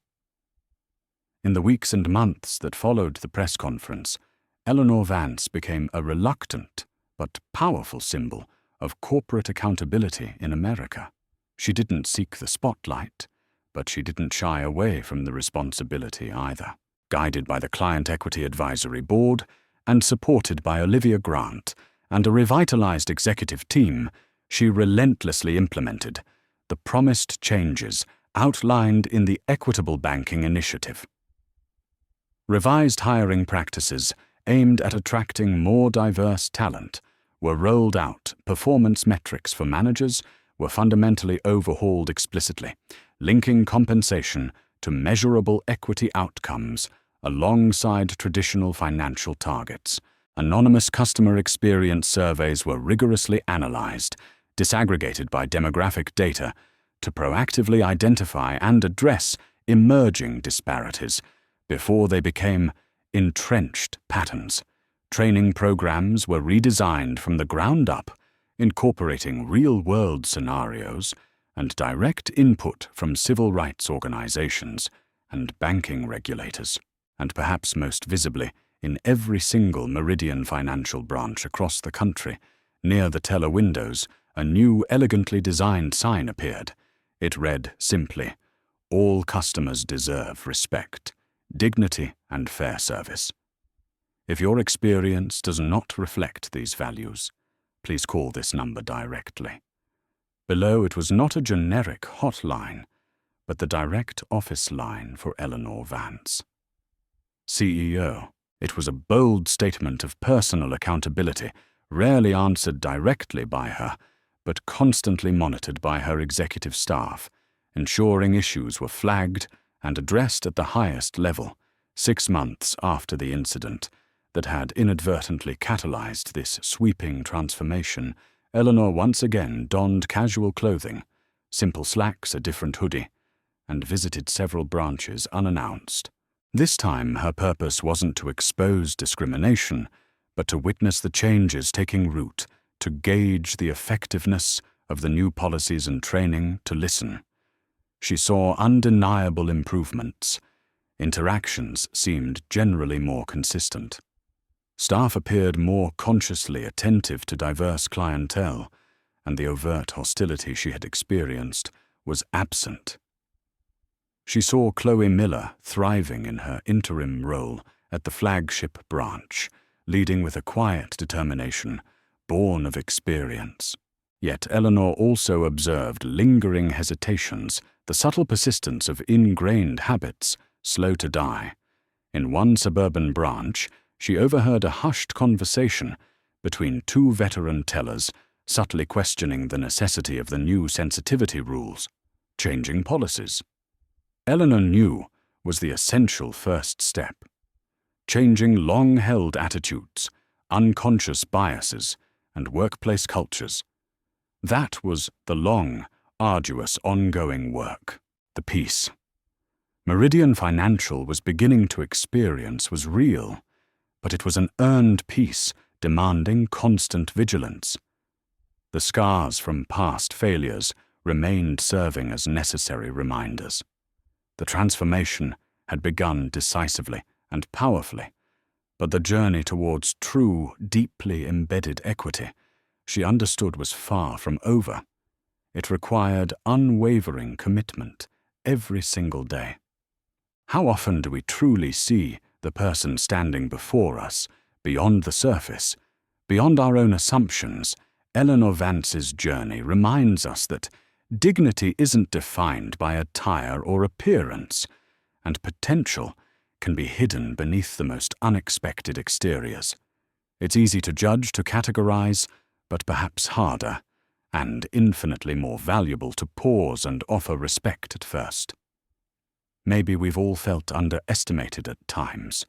In the weeks and months that followed the press conference, Eleanor Vance became a reluctant but powerful symbol of corporate accountability in America. She didn't seek the spotlight, but she didn't shy away from the responsibility either. Guided by the Client Equity Advisory Board and supported by Olivia Grant and a revitalized executive team, she relentlessly implemented the promised changes outlined in the Equitable Banking Initiative. Revised hiring practices aimed at attracting more diverse talent were rolled out. Performance metrics for managers were fundamentally overhauled explicitly, linking compensation to measurable equity outcomes alongside traditional financial targets. Anonymous customer experience surveys were rigorously analyzed, disaggregated by demographic data, to proactively identify and address emerging disparities before they became entrenched patterns. Training programs were redesigned from the ground up, incorporating real-world scenarios and direct input from civil rights organizations and banking regulators. And perhaps most visibly, in every single Meridian financial branch across the country, near the teller windows, a new elegantly designed sign appeared. It read simply, "All customers deserve respect, dignity, and fair service." If your experience does not reflect these values, please call this number directly. Below it was not a generic hotline, but the direct office line for Eleanor Vance. CEO. It was a bold statement of personal accountability, rarely answered directly by her, but constantly monitored by her executive staff, ensuring issues were flagged and addressed at the highest level 6 months after the incident that had inadvertently catalyzed this sweeping transformation. Eleanor once again donned casual clothing, simple slacks, a different hoodie, and visited several branches unannounced. This time her purpose wasn't to expose discrimination, but to witness the changes taking root, to gauge the effectiveness of the new policies and training, to listen. She saw undeniable improvements. Interactions seemed generally more consistent. Staff appeared more consciously attentive to diverse clientele, and the overt hostility she had experienced was absent. She saw Chloe Miller thriving in her interim role at the flagship branch, leading with a quiet determination, born of experience. Yet Eleanor also observed lingering hesitations, the subtle persistence of ingrained habits, slow to die. In one suburban branch, she overheard a hushed conversation between 2 veteran tellers, subtly questioning the necessity of the new sensitivity rules, changing policies. Eleanor knew was the essential first step. Changing long-held attitudes, unconscious biases, and workplace cultures. That was the long, arduous, ongoing work. The peace Meridian Financial was beginning to experience was real, but it was an earned peace demanding constant vigilance. The scars from past failures remained serving as necessary reminders. The transformation had begun decisively and powerfully, but the journey towards true, deeply embedded equity she understood was far from over. It required unwavering commitment every single day. How often do we truly see the person standing before us, beyond the surface, beyond our own assumptions? Eleanor Vance's journey reminds us that dignity isn't defined by attire or appearance, and potential can be hidden beneath the most unexpected exteriors. It's easy to judge, to categorize, but perhaps harder, and infinitely more valuable to pause and offer respect at first. Maybe we've all felt underestimated at times,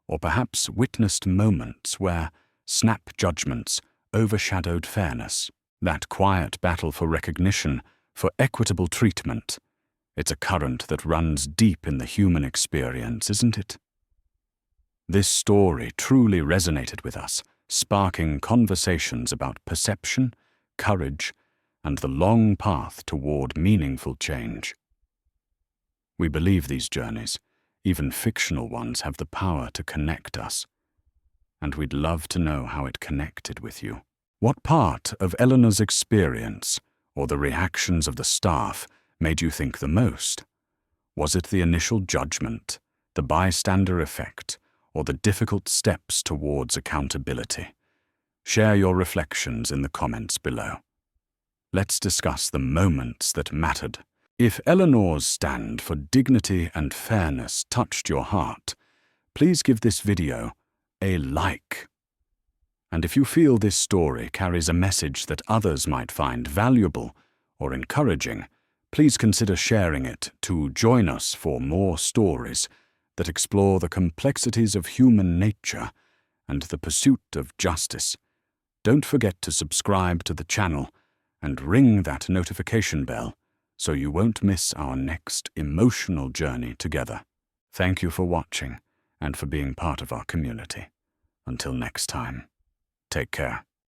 or perhaps witnessed moments where snap judgments overshadowed fairness, that quiet battle for recognition, for equitable treatment. It's a current that runs deep in the human experience, isn't it? This story truly resonated with us, sparking conversations about perception, courage, and the long path toward meaningful change. We believe these journeys, even fictional ones, have the power to connect us, and we'd love to know how it connected with you. What part of Eleanor's experience, or the reactions of the staff, made you think the most? Was it the initial judgment, the bystander effect, or the difficult steps towards accountability? Share your reflections in the comments below. Let's discuss the moments that mattered. If Eleanor's stand for dignity and fairness touched your heart, please give this video a like. And if you feel this story carries a message that others might find valuable or encouraging, please consider sharing it to join us for more stories that explore the complexities of human nature and the pursuit of justice. Don't forget to subscribe to the channel and ring that notification bell so you won't miss our next emotional journey together. Thank you for watching and for being part of our community. Until next time, take care.